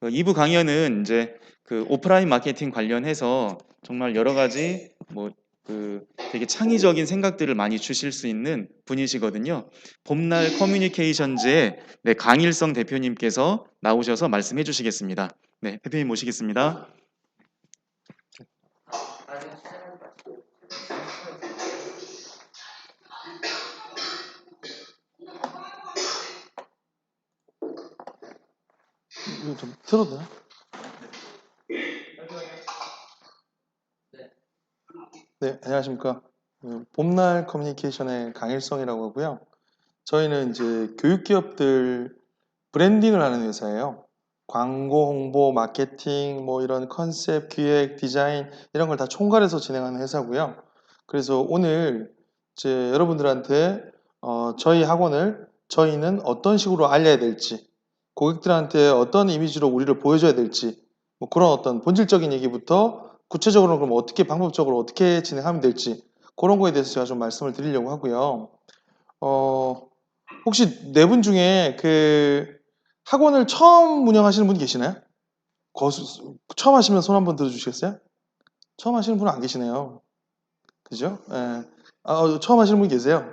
2부 강연은 이제 그 오프라인 마케팅 관련해서 정말 여러 가지 되게 창의적인 생각들을 많이 주실 수 있는 분이시거든요. 봄날 커뮤니케이션즈의 강일성 대표님께서 나오셔서 말씀해 주시겠습니다. 네, 대표님 모시겠습니다. 이거 좀 틀어도 되나? 네, 안녕하십니까. 봄날 커뮤니케이션의 강일성이라고 하고요. 저희는 이제 교육기업들 브랜딩을 하는 회사예요. 광고, 홍보, 마케팅, 뭐 이런 컨셉, 기획, 디자인 이런 걸 다 총괄해서 진행하는 회사고요. 그래서 오늘 이제 여러분들한테 저희 학원을 저희는 어떤 식으로 알려야 될지, 고객들한테 어떤 이미지로 우리를 보여줘야 될지, 뭐 그런 어떤 본질적인 얘기부터 구체적으로 그럼 어떻게 방법적으로 어떻게 진행하면 될지 그런 거에 대해서 제가 좀 말씀을 드리려고 하고요. 혹시 네 분 중에 그 학원을 처음 운영하시는 분 계시나요? 처음 하시면 손 한번 들어주시겠어요? 처음 하시는 분은 안 계시네요. 그죠? 예. 처음 하시는 분 계세요?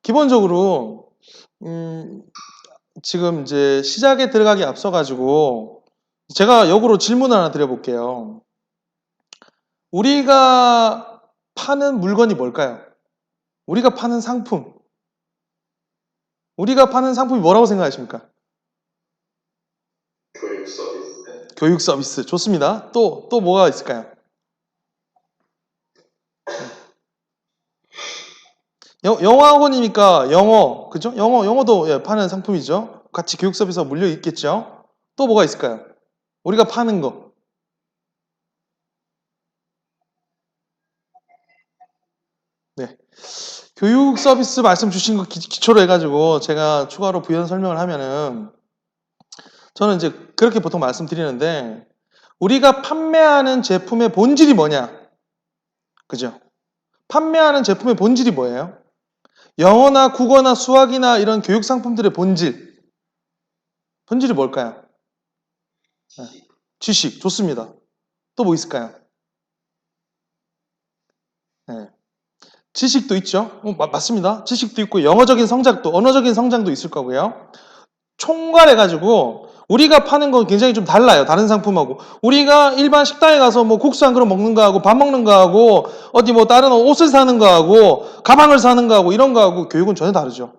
기본적으로 지금 이제 시작에 들어가기 앞서가지고 제가 역으로 질문을 하나 드려볼게요. 우리가 파는 물건이 뭘까요? 우리가 파는 상품. 우리가 파는 상품이 뭐라고 생각하십니까? 교육 서비스. 교육 서비스. 좋습니다. 또 뭐가 있을까요? 영어학원이니까 영어, 그죠? 영어도 예, 파는 상품이죠. 같이 교육 서비스가 물려 있겠죠. 또 뭐가 있을까요? 우리가 파는 거. 네. 교육 서비스 말씀 주신 거 기초로 해가지고 제가 추가로 부연 설명을 하면은 저는 이제 그렇게 보통 말씀드리는데 우리가 판매하는 제품의 본질이 뭐냐? 그죠? 판매하는 제품의 본질이 뭐예요? 영어나 국어나 수학이나 이런 교육 상품들의 본질이 뭘까요? 네. 지식. 좋습니다. 또 뭐 있을까요? 네. 지식도 있죠. 맞습니다. 지식도 있고 영어적인 성장도, 언어적인 성장도 있을 거고요. 총괄해가지고 우리가 파는 건 굉장히 좀 달라요. 다른 상품하고. 우리가 일반 식당에 가서 뭐 국수 한 그릇 먹는 거하고 밥 먹는 거하고 어디 뭐 다른 옷을 사는 거하고 가방을 사는 거하고 이런 거하고 교육은 전혀 다르죠.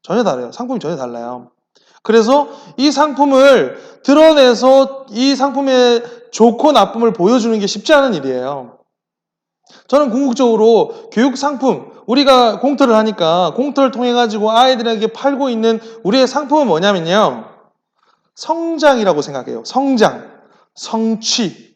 전혀 다르요. 상품이 전혀 달라요. 그래서 이 상품을 드러내서 이 상품의 좋고 나쁨을 보여주는 게 쉽지 않은 일이에요. 저는 궁극적으로 교육 상품, 우리가 공터를 하니까 공터를 통해 가지고 아이들에게 팔고 있는 우리의 상품은 뭐냐면요. 성장이라고 생각해요. 성장, 성취,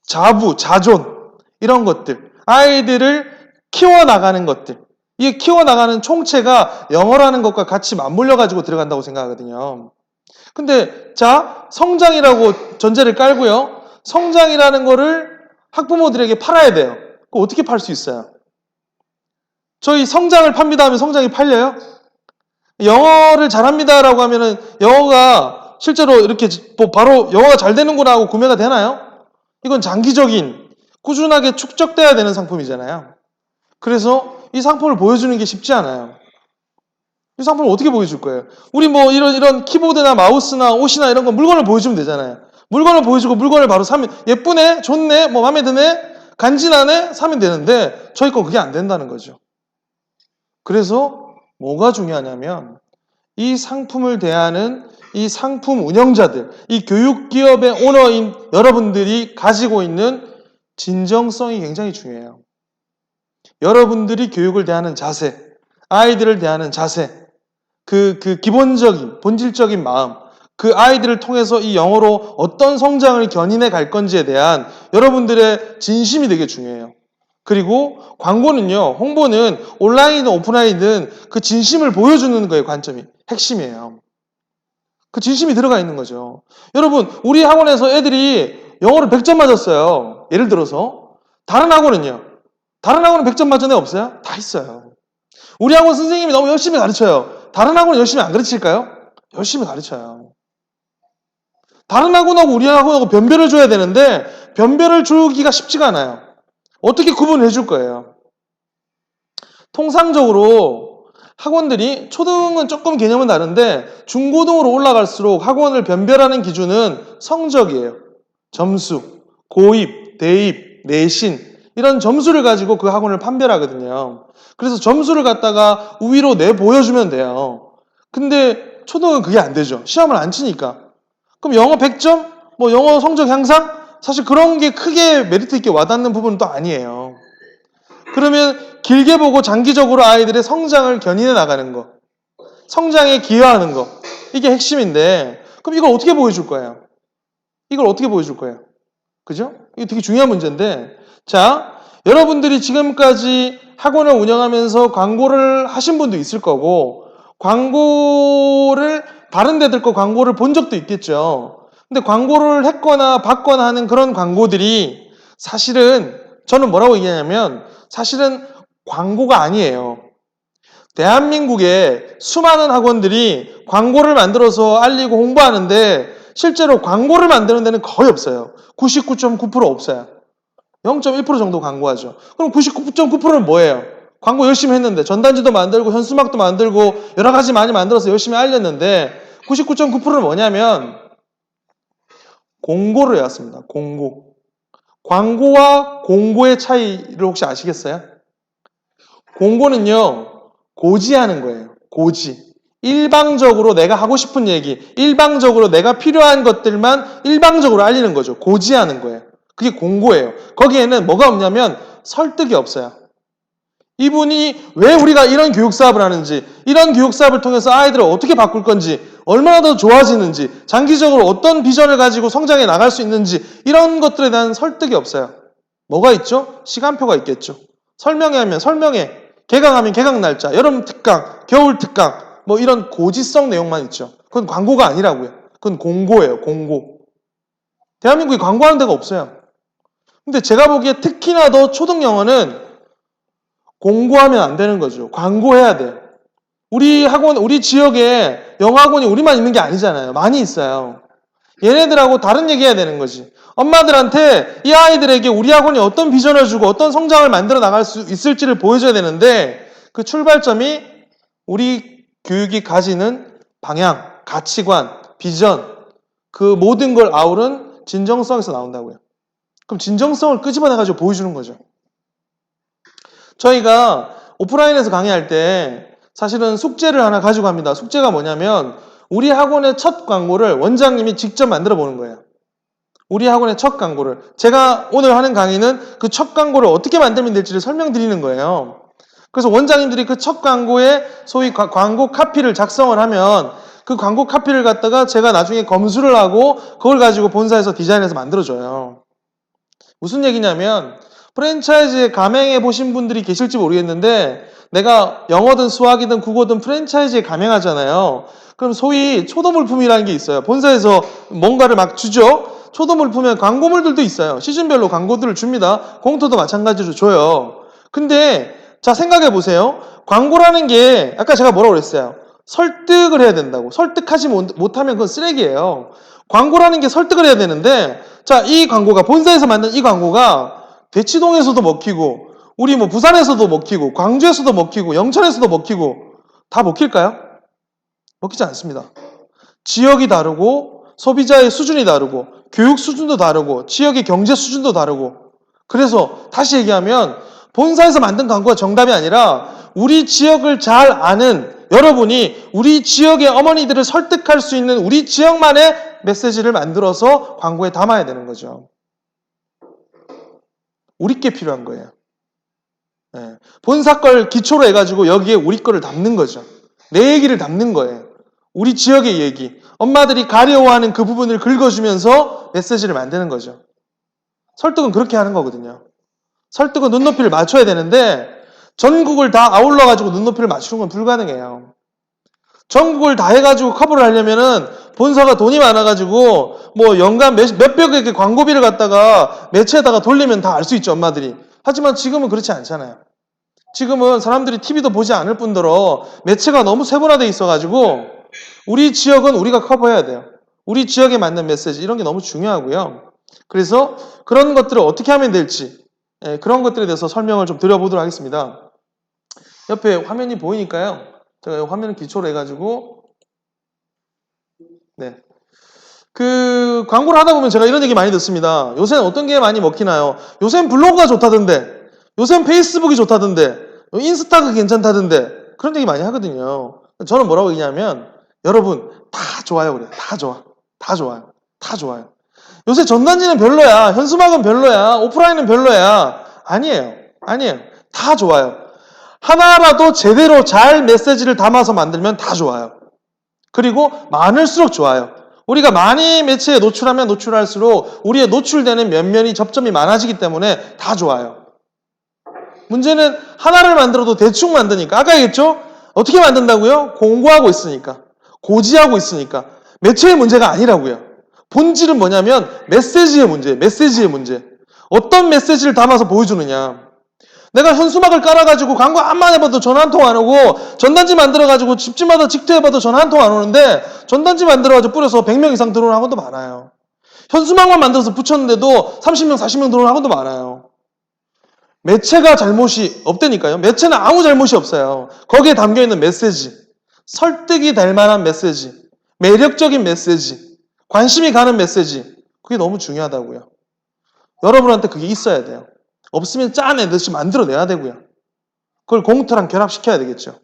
자부, 자존 이런 것들. 아이들을 키워나가는 것들. 이 키워나가는 총체가 영어라는 것과 같이 맞물려 가지고 들어간다고 생각하거든요. 근데 자, 성장이라고 전제를 깔고요. 성장이라는 거를 학부모들에게 팔아야 돼요. 그거 어떻게 팔 수 있어요? 저희 성장을 팝니다 하면 성장이 팔려요? 영어를 잘합니다라고 하면은 영어가 실제로 이렇게 바로 영어가 잘 되는구나 하고 구매가 되나요? 이건 장기적인 꾸준하게 축적돼야 되는 상품이잖아요. 그래서 이 상품을 보여주는 게 쉽지 않아요. 이 상품을 어떻게 보여줄 거예요? 우리 뭐 이런 키보드나 마우스나 옷이나 이런 거 물건을 보여주면 되잖아요. 물건을 보여주고 물건을 바로 사면 예쁘네, 좋네, 뭐 마음에 드네, 간지나네 사면 되는데 저희 건 그게 안 된다는 거죠. 그래서 뭐가 중요하냐면 이 상품을 대하는 이 상품 운영자들, 이 교육기업의 오너인 여러분들이 가지고 있는 진정성이 굉장히 중요해요. 여러분들이 교육을 대하는 자세, 아이들을 대하는 자세, 그 기본적인, 본질적인 마음, 그 아이들을 통해서 이 영어로 어떤 성장을 견인해 갈 건지에 대한 여러분들의 진심이 되게 중요해요. 그리고 광고는요, 홍보는 온라인이든 오프라인이든 그 진심을 보여주는 거예요, 관점이. 핵심이에요. 그 진심이 들어가 있는 거죠. 여러분, 우리 학원에서 애들이 영어를 100점 맞았어요. 예를 들어서. 다른 학원은요? 다른 학원은 100점 맞은 애 없어요? 다 있어요. 우리 학원 선생님이 너무 열심히 가르쳐요. 다른 학원은 열심히 안 가르칠까요? 열심히 가르쳐요. 다른 학원하고 우리 학원하고 변별을 줘야 되는데 변별을 주기가 쉽지가 않아요. 어떻게 구분을 해줄 거예요? 통상적으로 학원들이 초등은 조금 개념은 다른데 중고등으로 올라갈수록 학원을 변별하는 기준은 성적이에요. 점수, 고입, 대입, 내신 이런 점수를 가지고 그 학원을 판별하거든요. 그래서 점수를 갖다가 우위로 내보여주면 돼요. 근데 초등은 그게 안 되죠. 시험을 안 치니까. 그럼 영어 100점? 뭐 영어 성적 향상? 사실 그런 게 크게 메리트 있게 와닿는 부분은 또 아니에요. 그러면 길게 보고 장기적으로 아이들의 성장을 견인해 나가는 거, 성장에 기여하는 거, 이게 핵심인데, 그럼 이걸 어떻게 보여줄 거예요? 이걸 어떻게 보여줄 거예요? 그죠? 이게 되게 중요한 문제인데, 자, 여러분들이 지금까지 학원을 운영하면서 광고를 하신 분도 있을 거고, 광고를, 다른 데들 거 광고를 본 적도 있겠죠. 근데 광고를 했거나 받거나 하는 그런 광고들이 사실은, 저는 뭐라고 얘기하냐면, 사실은 광고가 아니에요. 대한민국에 수많은 학원들이 광고를 만들어서 알리고 홍보하는데 실제로 광고를 만드는 데는 거의 없어요. 99.9% 없어요. 0.1% 정도 광고하죠. 그럼 99.9%는 뭐예요? 광고 열심히 했는데 전단지도 만들고 현수막도 만들고 여러 가지 많이 만들어서 열심히 알렸는데 99.9%는 뭐냐면 공고를 해왔습니다. 공고. 광고와 공고의 차이를 혹시 아시겠어요? 공고는요, 고지하는 거예요. 고지. 일방적으로 내가 하고 싶은 얘기, 일방적으로 내가 필요한 것들만 일방적으로 알리는 거죠. 고지하는 거예요. 그게 공고예요. 거기에는 뭐가 없냐면 설득이 없어요. 이분이 왜 우리가 이런 교육 사업을 하는지, 이런 교육 사업을 통해서 아이들을 어떻게 바꿀 건지, 얼마나 더 좋아지는지, 장기적으로 어떤 비전을 가지고 성장해 나갈 수 있는지, 이런 것들에 대한 설득이 없어요. 뭐가 있죠? 시간표가 있겠죠. 설명하면 설명해. 개강하면 개강 날짜, 여름 특강, 겨울 특강, 뭐 이런 고지성 내용만 있죠. 그건 광고가 아니라고요. 그건 공고예요, 공고. 대한민국에 광고하는 데가 없어요. 근데 제가 보기에 특히나 더 초등 영어는 공고하면 안 되는 거죠. 광고해야 돼요. 우리 학원, 우리 지역에 영어 학원이 우리만 있는 게 아니잖아요. 많이 있어요. 얘네들하고 다른 얘기 해야 되는 거지. 엄마들한테 이 아이들에게 우리 학원이 어떤 비전을 주고 어떤 성장을 만들어 나갈 수 있을지를 보여줘야 되는데 그 출발점이 우리 교육이 가지는 방향, 가치관, 비전 그 모든 걸 아우른 진정성에서 나온다고요. 그럼 진정성을 끄집어내가지고 보여주는 거죠. 저희가 오프라인에서 강의할 때 사실은 숙제를 하나 가지고 갑니다. 숙제가 뭐냐면 우리 학원의 첫 광고를 원장님이 직접 만들어 보는 거예요. 우리 학원의 첫 광고를. 제가 오늘 하는 강의는 그 첫 광고를 어떻게 만들면 될지를 설명드리는 거예요. 그래서 원장님들이 그 첫 광고에 소위 광고 카피를 작성을 하면 그 광고 카피를 갖다가 제가 나중에 검수를 하고 그걸 가지고 본사에서 디자인해서 만들어줘요. 무슨 얘기냐면 프랜차이즈에 가맹해 보신 분들이 계실지 모르겠는데 내가 영어든 수학이든 국어든 프랜차이즈에 가맹하잖아요. 그럼 소위 초도물품이라는 게 있어요. 본사에서 뭔가를 막 주죠. 초도물품에 광고물들도 있어요. 시즌별로 광고들을 줍니다. 공터도 마찬가지로 줘요. 근데 자 생각해 보세요. 광고라는 게 아까 제가 뭐라고 그랬어요. 설득을 해야 된다고. 설득하지 못하면 그건 쓰레기예요. 광고라는 게 설득을 해야 되는데 자, 이 광고가 본사에서 만든 이 광고가 대치동에서도 먹히고 우리 뭐 부산에서도 먹히고 광주에서도 먹히고 영천에서도 먹히고 다 먹힐까요? 먹히지 않습니다. 지역이 다르고 소비자의 수준이 다르고 교육 수준도 다르고 지역의 경제 수준도 다르고 그래서 다시 얘기하면 본사에서 만든 광고가 정답이 아니라 우리 지역을 잘 아는 여러분이 우리 지역의 어머니들을 설득할 수 있는 우리 지역만의 메시지를 만들어서 광고에 담아야 되는 거죠. 우리 게 필요한 거예요. 네. 본사 걸 기초로 해가지고 여기에 우리 거를 담는 거죠. 내 얘기를 담는 거예요. 우리 지역의 얘기. 엄마들이 가려워하는 그 부분을 긁어주면서 메시지를 만드는 거죠. 설득은 그렇게 하는 거거든요. 설득은 눈높이를 맞춰야 되는데 전국을 다 아울러가지고 눈높이를 맞추는 건 불가능해요. 전국을 다 해가지고 커버를 하려면은 본사가 돈이 많아가지고 뭐 연간 몇백억의 광고비를 갖다가 매체에다가 돌리면 다 알 수 있죠, 엄마들이. 하지만 지금은 그렇지 않잖아요. 지금은 사람들이 TV도 보지 않을 뿐더러 매체가 너무 세분화되어 있어가지고 우리 지역은 우리가 커버해야 돼요. 우리 지역에 맞는 메시지 이런 게 너무 중요하고요. 그래서 그런 것들을 어떻게 하면 될지 그런 것들에 대해서 설명을 좀 드려보도록 하겠습니다. 옆에 화면이 보이니까요. 제가 화면을 기초로 해가지고 네. 그 광고를 하다 보면 제가 이런 얘기 많이 듣습니다. 요새는 어떤 게 많이 먹히나요? 요새는 블로그가 좋다던데, 요새는 페이스북이 좋다던데, 인스타가 괜찮다던데 그런 얘기 많이 하거든요. 저는 뭐라고 얘기냐면 여러분 다 좋아요 그래요. 다 좋아. 다 좋아요. 다 좋아요. 요새 전단지는 별로야. 현수막은 별로야. 오프라인은 별로야. 아니에요. 아니에요. 다 좋아요. 하나라도 제대로 잘 메시지를 담아서 만들면 다 좋아요. 그리고 많을수록 좋아요. 우리가 많이 매체에 노출하면 노출할수록 우리의 노출되는 면면이 접점이 많아지기 때문에 다 좋아요. 문제는 하나를 만들어도 대충 만드니까 아까 얘기했죠? 어떻게 만든다고요? 공부하고 있으니까 고지하고 있으니까 매체의 문제가 아니라고요. 본질은 뭐냐면 메시지의 문제예요. 메시지의 문제. 어떤 메시지를 담아서 보여주느냐. 내가 현수막을 깔아가지고 광고 한번 해봐도 전화 한 통 안 오고 전단지 만들어가지고 집집마다 직투해봐도 전화 한 통 안 오는데 전단지 만들어가지고 뿌려서 100명 이상 들어오는 학원도 많아요. 현수막만 만들어서 붙였는데도 30명, 40명 들어오는 학원도 많아요. 매체가 잘못이 없다니까요. 매체는 아무 잘못이 없어요. 거기에 담겨있는 메시지, 설득이 될 만한 메시지, 매력적인 메시지, 관심이 가는 메시지, 그게 너무 중요하다고요. 여러분한테 그게 있어야 돼요. 없으면 짜내듯이 만들어내야 되고요. 그걸 공투랑 결합시켜야 되겠죠.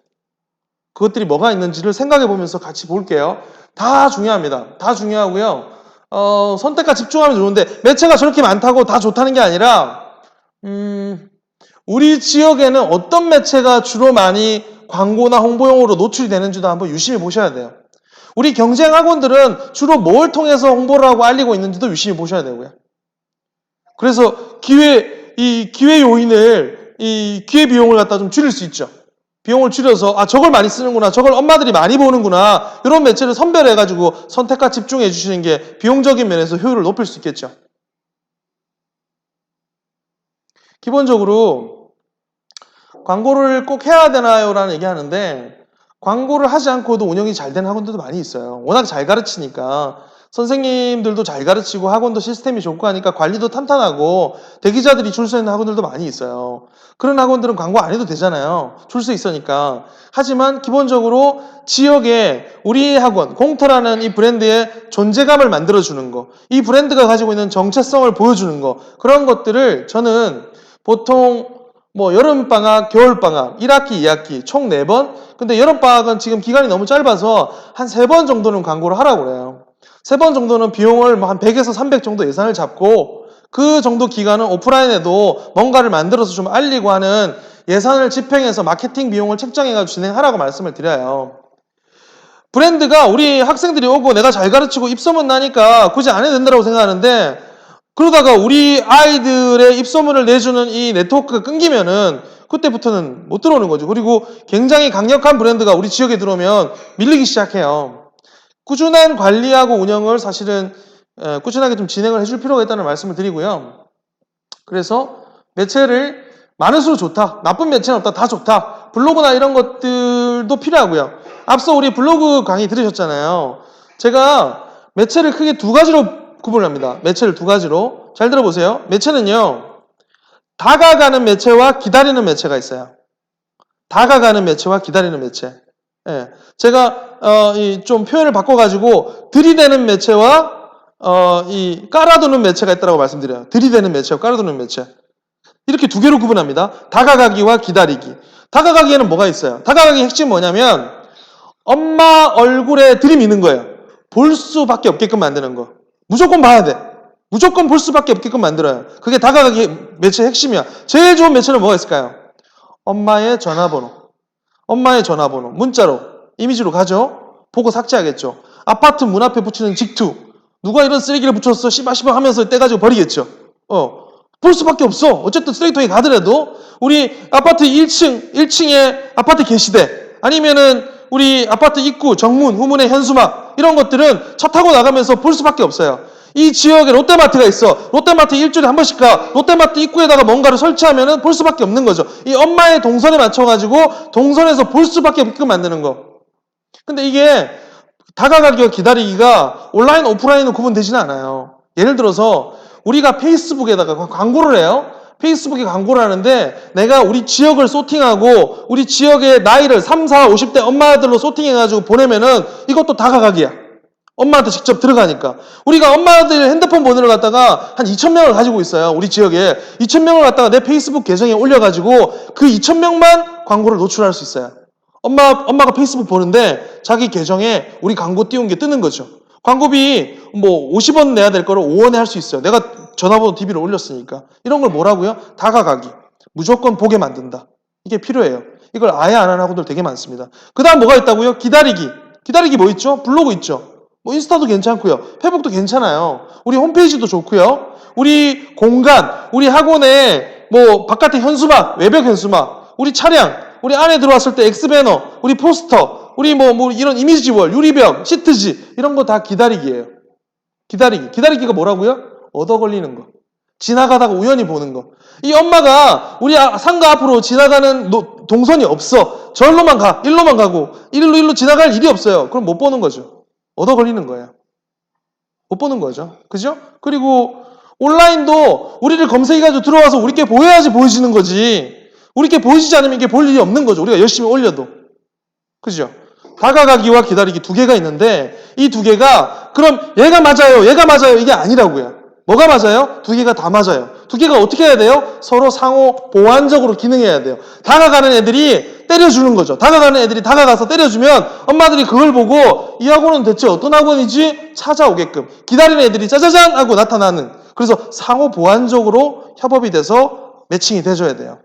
그것들이 뭐가 있는지를 생각해 보면서 같이 볼게요. 다 중요합니다. 다 중요하고요. 선택과 집중하면 좋은데 매체가 저렇게 많다고 다 좋다는 게 아니라 우리 지역에는 어떤 매체가 주로 많이 광고나 홍보용으로 노출이 되는지도 한번 유심히 보셔야 돼요. 우리 경쟁 학원들은 주로 뭘 통해서 홍보를 하고 알리고 있는지도 유심히 보셔야 되고요. 그래서 이 기회 요인을, 이 기회 비용을 갖다 좀 줄일 수 있죠. 비용을 줄여서, 저걸 많이 쓰는구나, 저걸 엄마들이 많이 보는구나, 이런 매체를 선별해가지고 선택과 집중해 주시는 게 비용적인 면에서 효율을 높일 수 있겠죠. 기본적으로, 광고를 꼭 해야 되나요? 라는 얘기 하는데, 광고를 하지 않고도 운영이 잘 되는 학원들도 많이 있어요. 워낙 잘 가르치니까. 선생님들도 잘 가르치고 학원도 시스템이 좋고 하니까 관리도 탄탄하고 대기자들이 줄 서 있는 학원들도 많이 있어요. 그런 학원들은 광고 안 해도 되잖아요. 줄 수 있으니까. 하지만 기본적으로 지역에 우리 학원, 공터라는 이 브랜드의 존재감을 만들어주는 거, 이 브랜드가 가지고 있는 정체성을 보여주는 거, 그런 것들을 저는 보통 여름방학, 겨울방학, 1학기, 2학기 총 4번? 근데 여름방학은 지금 기간이 너무 짧아서 한 3번 정도는 광고를 하라고 그래요. 3번 정도는 비용을 한 100에서 300 정도 예산을 잡고 그 정도 기간은 오프라인에도 뭔가를 만들어서 좀 알리고 하는 예산을 집행해서 마케팅 비용을 책정해가지고 진행하라고 말씀을 드려요. 브랜드가 우리 학생들이 오고 내가 잘 가르치고 입소문 나니까 굳이 안 해도 된다고 생각하는데 그러다가 우리 아이들의 입소문을 내주는 이 네트워크가 끊기면은 그때부터는 못 들어오는 거죠. 그리고 굉장히 강력한 브랜드가 우리 지역에 들어오면 밀리기 시작해요. 꾸준한 관리하고 운영을 사실은 꾸준하게 좀 진행을 해줄 필요가 있다는 말씀을 드리고요. 그래서 매체를 많을수록 좋다. 나쁜 매체는 없다. 다 좋다. 블로그나 이런 것들도 필요하고요. 앞서 우리 블로그 강의 들으셨잖아요. 제가 매체를 크게 2가지로 구분을 합니다. 매체를 2가지로. 잘 들어보세요. 매체는요. 다가가는 매체와 기다리는 매체가 있어요. 다가가는 매체와 기다리는 매체. 예. 제가 좀 표현을 바꿔가지고 들이대는 매체와 이 깔아두는 매체가 있다고 말씀드려요. 들이대는 매체와 깔아두는 매체. 이렇게 2개로 구분합니다. 다가가기와 기다리기. 다가가기에는 뭐가 있어요? 다가가기 핵심이 뭐냐면 엄마 얼굴에 들이미는 거예요. 볼 수밖에 없게끔 만드는 거. 무조건 봐야 돼. 무조건 볼 수밖에 없게끔 만들어요. 그게 다가가기 매체의 핵심이야. 제일 좋은 매체는 뭐가 있을까요? 엄마의 전화번호. 엄마의 전화번호. 문자로, 이미지로 가죠? 보고 삭제하겠죠. 아파트 문 앞에 붙이는 직투. 누가 이런 쓰레기를 붙였어? 씨바씨바 하면서 떼가지고 버리겠죠. 볼 수밖에 없어. 어쨌든 쓰레기통에 가더라도 우리 아파트 1층에 아파트 게시대 아니면은 우리 아파트 입구, 정문, 후문의 현수막 이런 것들은 차 타고 나가면서 볼 수밖에 없어요. 이 지역에 롯데마트가 있어. 롯데마트 일주일에 한 번씩 가. 롯데마트 입구에다가 뭔가를 설치하면은 볼 수밖에 없는 거죠. 이 엄마의 동선에 맞춰가지고 동선에서 볼 수밖에 없게끔 만드는 거. 근데 이게 다가가기와 기다리기가 온라인, 오프라인은 구분되지는 않아요. 예를 들어서 우리가 페이스북에다가 광고를 해요. 페이스북에 광고를 하는데 내가 우리 지역을 소팅하고 우리 지역의 나이를 3, 4, 50대 엄마들로 소팅해가지고 보내면은 이것도 다가가기야. 엄마한테 직접 들어가니까. 우리가 엄마들 핸드폰 번호를 갖다가 한 2,000명을 가지고 있어요. 우리 지역에. 2,000명을 갖다가 내 페이스북 계정에 올려가지고 그 2,000명만 광고를 노출할 수 있어요. 엄마가 페이스북 보는데 자기 계정에 우리 광고 띄운 게 뜨는 거죠. 광고비 뭐 50원 내야 될 거를 5원에 할 수 있어요. 내가 전화번호 DB를 올렸으니까. 이런 걸 뭐라고요? 다가가기. 무조건 보게 만든다. 이게 필요해요. 이걸 아예 안 하는 학원들 되게 많습니다. 그 다음 뭐가 있다고요? 기다리기. 기다리기 뭐 있죠? 블로그 있죠. 뭐 인스타도 괜찮고요. 페북도 괜찮아요. 우리 홈페이지도 좋고요. 우리 공간, 우리 학원에 뭐 바깥에 현수막, 외벽 현수막, 우리 차량, 우리 안에 들어왔을 때 엑스배너, 우리 포스터, 우리 뭐 이런 이미지월, 유리벽, 시트지 이런 거 다 기다리기예요. 기다리기. 기다리기가 뭐라고요? 얻어 걸리는 거. 지나가다가 우연히 보는 거. 이 엄마가 우리 상가 앞으로 지나가는 동선이 없어. 절로만 가. 일로만 가고. 일로 지나갈 일이 없어요. 그럼 못 보는 거죠. 얻어 걸리는 거예요. 못 보는 거죠. 그죠? 그리고 온라인도 우리를 검색해가지고 들어와서 우리께 보여야지 보여지는 거지. 우리께 보여지지 않으면 이게 볼 일이 없는 거죠. 우리가 열심히 올려도. 그죠? 다가가기와 기다리기 두 개가 있는데 이 두 개가 그럼 얘가 맞아요 이게 아니라고요. 뭐가 맞아요? 두 개가 다 맞아요. 두 개가 어떻게 해야 돼요? 서로 상호 보완적으로 기능해야 돼요. 다가가는 애들이 때려주는 거죠. 다가가는 애들이 다가가서 때려주면 엄마들이 그걸 보고 이 학원은 대체 어떤 학원이지? 찾아오게끔. 기다리는 애들이 짜자잔 하고 나타나는. 그래서 상호 보완적으로 협업이 돼서 매칭이 돼줘야 돼요.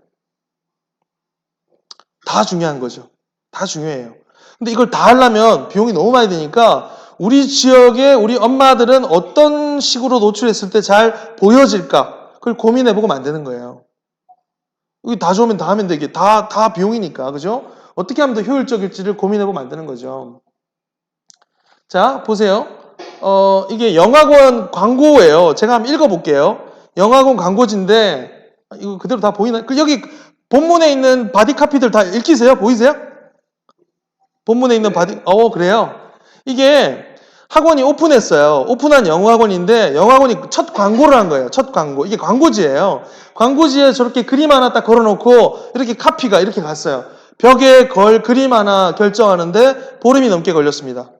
다 중요한 거죠. 다 중요해요. 근데 이걸 다 하려면 비용이 너무 많이 드니까 우리 지역에 우리 엄마들은 어떤 식으로 노출했을 때 잘 보여질까? 그걸 고민해보고 만드는 거예요. 이게 다 좋으면 다 하면 되게 다 비용이니까, 그죠? 어떻게 하면 더 효율적일지를 고민해보고 만드는 거죠. 자, 보세요. 이게 영학원 광고예요. 제가 한번 읽어볼게요. 영학원 광고지인데, 이거 그대로 다 보이나요? 여기 본문에 있는 바디 카피들 다 읽히세요? 보이세요? 본문에 있는 그래요? 이게 학원이 오픈했어요. 오픈한 영어학원인데 영어학원이 첫 광고를 한 거예요. 첫 광고. 이게 광고지예요. 광고지에 저렇게 그림 하나 딱 걸어놓고 이렇게 카피가 이렇게 갔어요. 벽에 걸 그림 하나 결정하는데 보름이 넘게 걸렸습니다.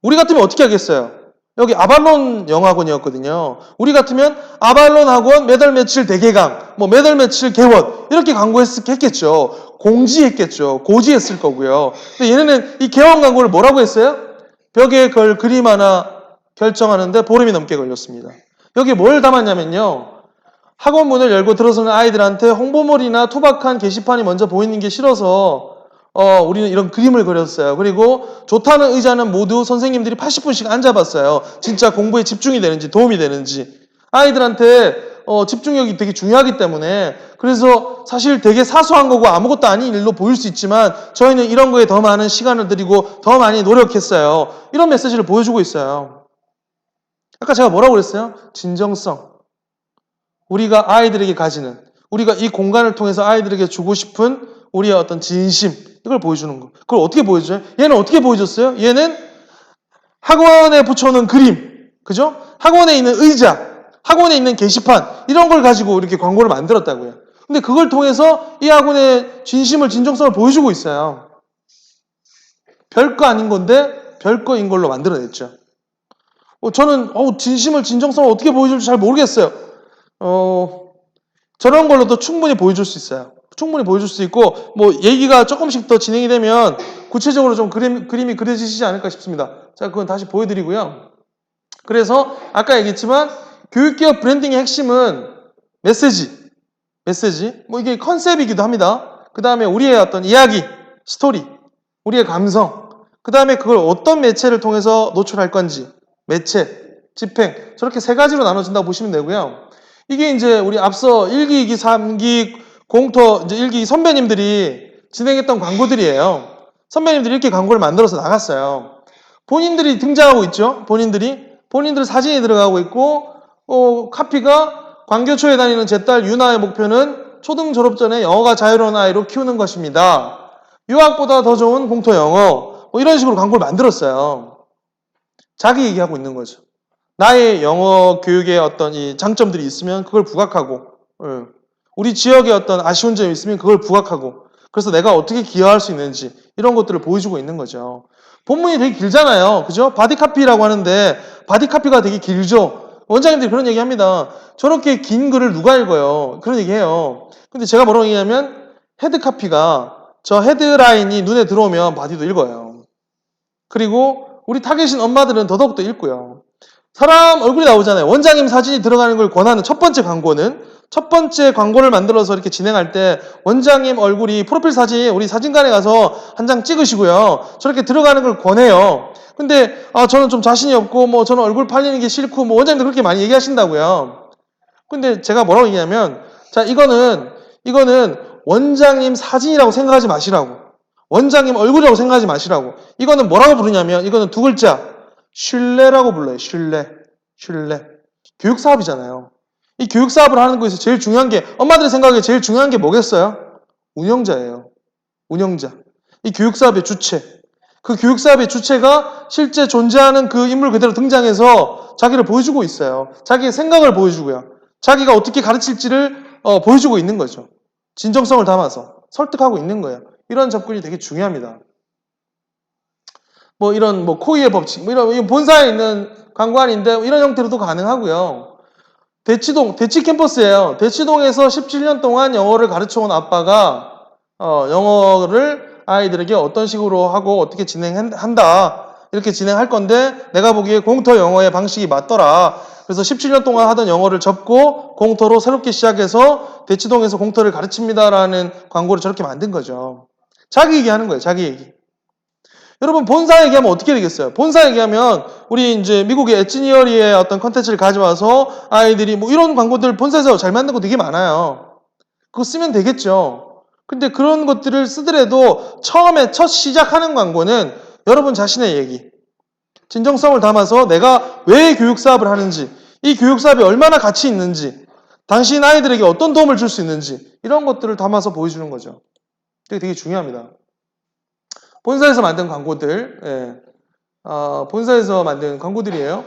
우리 같으면 어떻게 하겠어요? 여기 아발론 영어학원이었거든요. 우리 같으면 아발론 학원 매달 며칠 대개강, 뭐 매달 며칠 개원 이렇게 광고했겠죠. 공지했겠죠. 고지했을 거고요. 근데 얘네는 이 개원 광고를 뭐라고 했어요? 벽에 걸 그림 하나 결정하는데 보름이 넘게 걸렸습니다. 여기 뭘 담았냐면요. 학원 문을 열고 들어서는 아이들한테 홍보물이나 투박한 게시판이 먼저 보이는 게 싫어서 우리는 이런 그림을 그렸어요. 그리고 좋다는 의자는 모두 선생님들이 80분씩 앉아봤어요. 진짜 공부에 집중이 되는지 도움이 되는지. 아이들한테 집중력이 되게 중요하기 때문에 그래서 사실 되게 사소한 거고 아무것도 아닌 일로 보일 수 있지만 저희는 이런 거에 더 많은 시간을 들이고 더 많이 노력했어요. 이런 메시지를 보여주고 있어요. 아까 제가 뭐라고 그랬어요? 진정성. 우리가 아이들에게 가지는 우리가 이 공간을 통해서 아이들에게 주고 싶은 우리의 어떤 진심 이걸 보여주는 거. 그걸 어떻게 보여줘요? 얘는 어떻게 보여줬어요? 얘는 학원에 붙여놓은 그림, 그죠? 학원에 있는 의자, 학원에 있는 게시판 이런 걸 가지고 이렇게 광고를 만들었다고요. 근데 그걸 통해서 이 학원의 진심을 진정성을 보여주고 있어요. 별거 아닌 건데 별거인 걸로 만들어냈죠. 저는 진심을 진정성을 어떻게 보여줄지 잘 모르겠어요. 저런 걸로도 충분히 보여줄 수 있어요. 충분히 보여줄 수 있고 뭐 얘기가 조금씩 더 진행이 되면 구체적으로 좀 그림이 그려지시지 않을까 싶습니다. 자, 그건 다시 보여드리고요. 그래서 아까 얘기했지만 교육기업 브랜딩의 핵심은 메시지. 뭐 이게 컨셉이기도 합니다. 그 다음에 우리의 어떤 이야기, 스토리, 우리의 감성. 그 다음에 그걸 어떤 매체를 통해서 노출할 건지, 매체, 집행. 저렇게 세 가지로 나눠진다고 보시면 되고요. 이게 이제 우리 앞서 1기, 2기, 3기, 공터, 이제 1기 선배님들이 진행했던 광고들이에요. 선배님들이 이렇게 광고를 만들어서 나갔어요. 본인들이 등장하고 있죠. 본인들 사진이 들어가고 있고, 카피가 광교초에 다니는 제 딸 유나의 목표는 초등 졸업 전에 영어가 자유로운 아이로 키우는 것입니다. 유학보다 더 좋은 공터 영어. 뭐 이런 식으로 광고를 만들었어요. 자기 얘기하고 있는 거죠. 나의 영어 교육의 어떤 이 장점들이 있으면 그걸 부각하고, 우리 지역의 어떤 아쉬운 점이 있으면 그걸 부각하고, 그래서 내가 어떻게 기여할 수 있는지 이런 것들을 보여주고 있는 거죠. 본문이 되게 길잖아요. 그죠? 바디카피라고 하는데 바디카피가 되게 길죠. 원장님들이 그런 얘기 합니다. 저렇게 긴 글을 누가 읽어요? 그런 얘기 해요. 근데 제가 뭐라고 얘기하면 헤드카피가 저 헤드라인이 눈에 들어오면 바디도 읽어요. 그리고 우리 타겟인 엄마들은 더더욱더 읽고요. 사람 얼굴이 나오잖아요. 원장님 사진이 들어가는 걸 권하는 첫 번째 광고는 첫 번째 광고를 만들어서 이렇게 진행할 때 원장님 얼굴이 프로필 사진 우리 사진관에 가서 한 장 찍으시고요. 저렇게 들어가는 걸 권해요. 근데 저는 좀 자신이 없고 뭐 저는 얼굴 팔리는 게 싫고 뭐 원장님도 그렇게 많이 얘기하신다고요. 근데 제가 뭐라고 얘기하면 자 이거는 원장님 사진이라고 생각하지 마시라고. 원장님 얼굴이라고 생각하지 마시라고. 이거는 뭐라고 부르냐면 이거는 두 글자 신뢰라고 불러요. 신뢰. 교육 사업이잖아요. 이 교육 사업을 하는 거에서 제일 중요한 게 엄마들의 생각에 제일 중요한 게 뭐겠어요? 운영자예요. 운영자. 이 교육 사업의 주체. 그 교육 사업의 주체가 실제 존재하는 그 인물 그대로 등장해서 자기를 보여주고 있어요. 자기의 생각을 보여주고요. 자기가 어떻게 가르칠지를 보여주고 있는 거죠. 진정성을 담아서 설득하고 있는 거예요. 이런 접근이 되게 중요합니다. 뭐 이런 뭐 코이의 법칙, 뭐 이런 본사에 있는 광고안인데 이런 형태로도 가능하고요. 대치 캠퍼스예요. 대치동에서 17년 동안 영어를 가르쳐온 아빠가 영어를 아이들에게 어떤 식으로 하고 어떻게 진행한다 이렇게 진행할 건데 내가 보기에 공터 영어의 방식이 맞더라. 그래서 17년 동안 하던 영어를 접고 공터로 새롭게 시작해서 대치동에서 공터를 가르칩니다라는 광고를 저렇게 만든 거죠. 자기 얘기하는 거예요. 자기 얘기. 여러분 본사 얘기하면 어떻게 되겠어요? 본사 얘기하면 우리 이제 미국의 엣지니어리의 어떤 컨텐츠를 가져와서 아이들이 뭐 이런 광고들 본사에서 잘 만든 거 되게 많아요. 그거 쓰면 되겠죠. 근데 그런 것들을 쓰더라도 처음에 첫 시작하는 광고는 여러분 자신의 얘기, 진정성을 담아서 내가 왜 교육 사업을 하는지, 이 교육 사업이 얼마나 가치 있는지, 당신 아이들에게 어떤 도움을 줄 수 있는지 이런 것들을 담아서 보여주는 거죠. 되게 중요합니다. 본사에서 만든 광고들, 본사에서 만든 광고들이에요.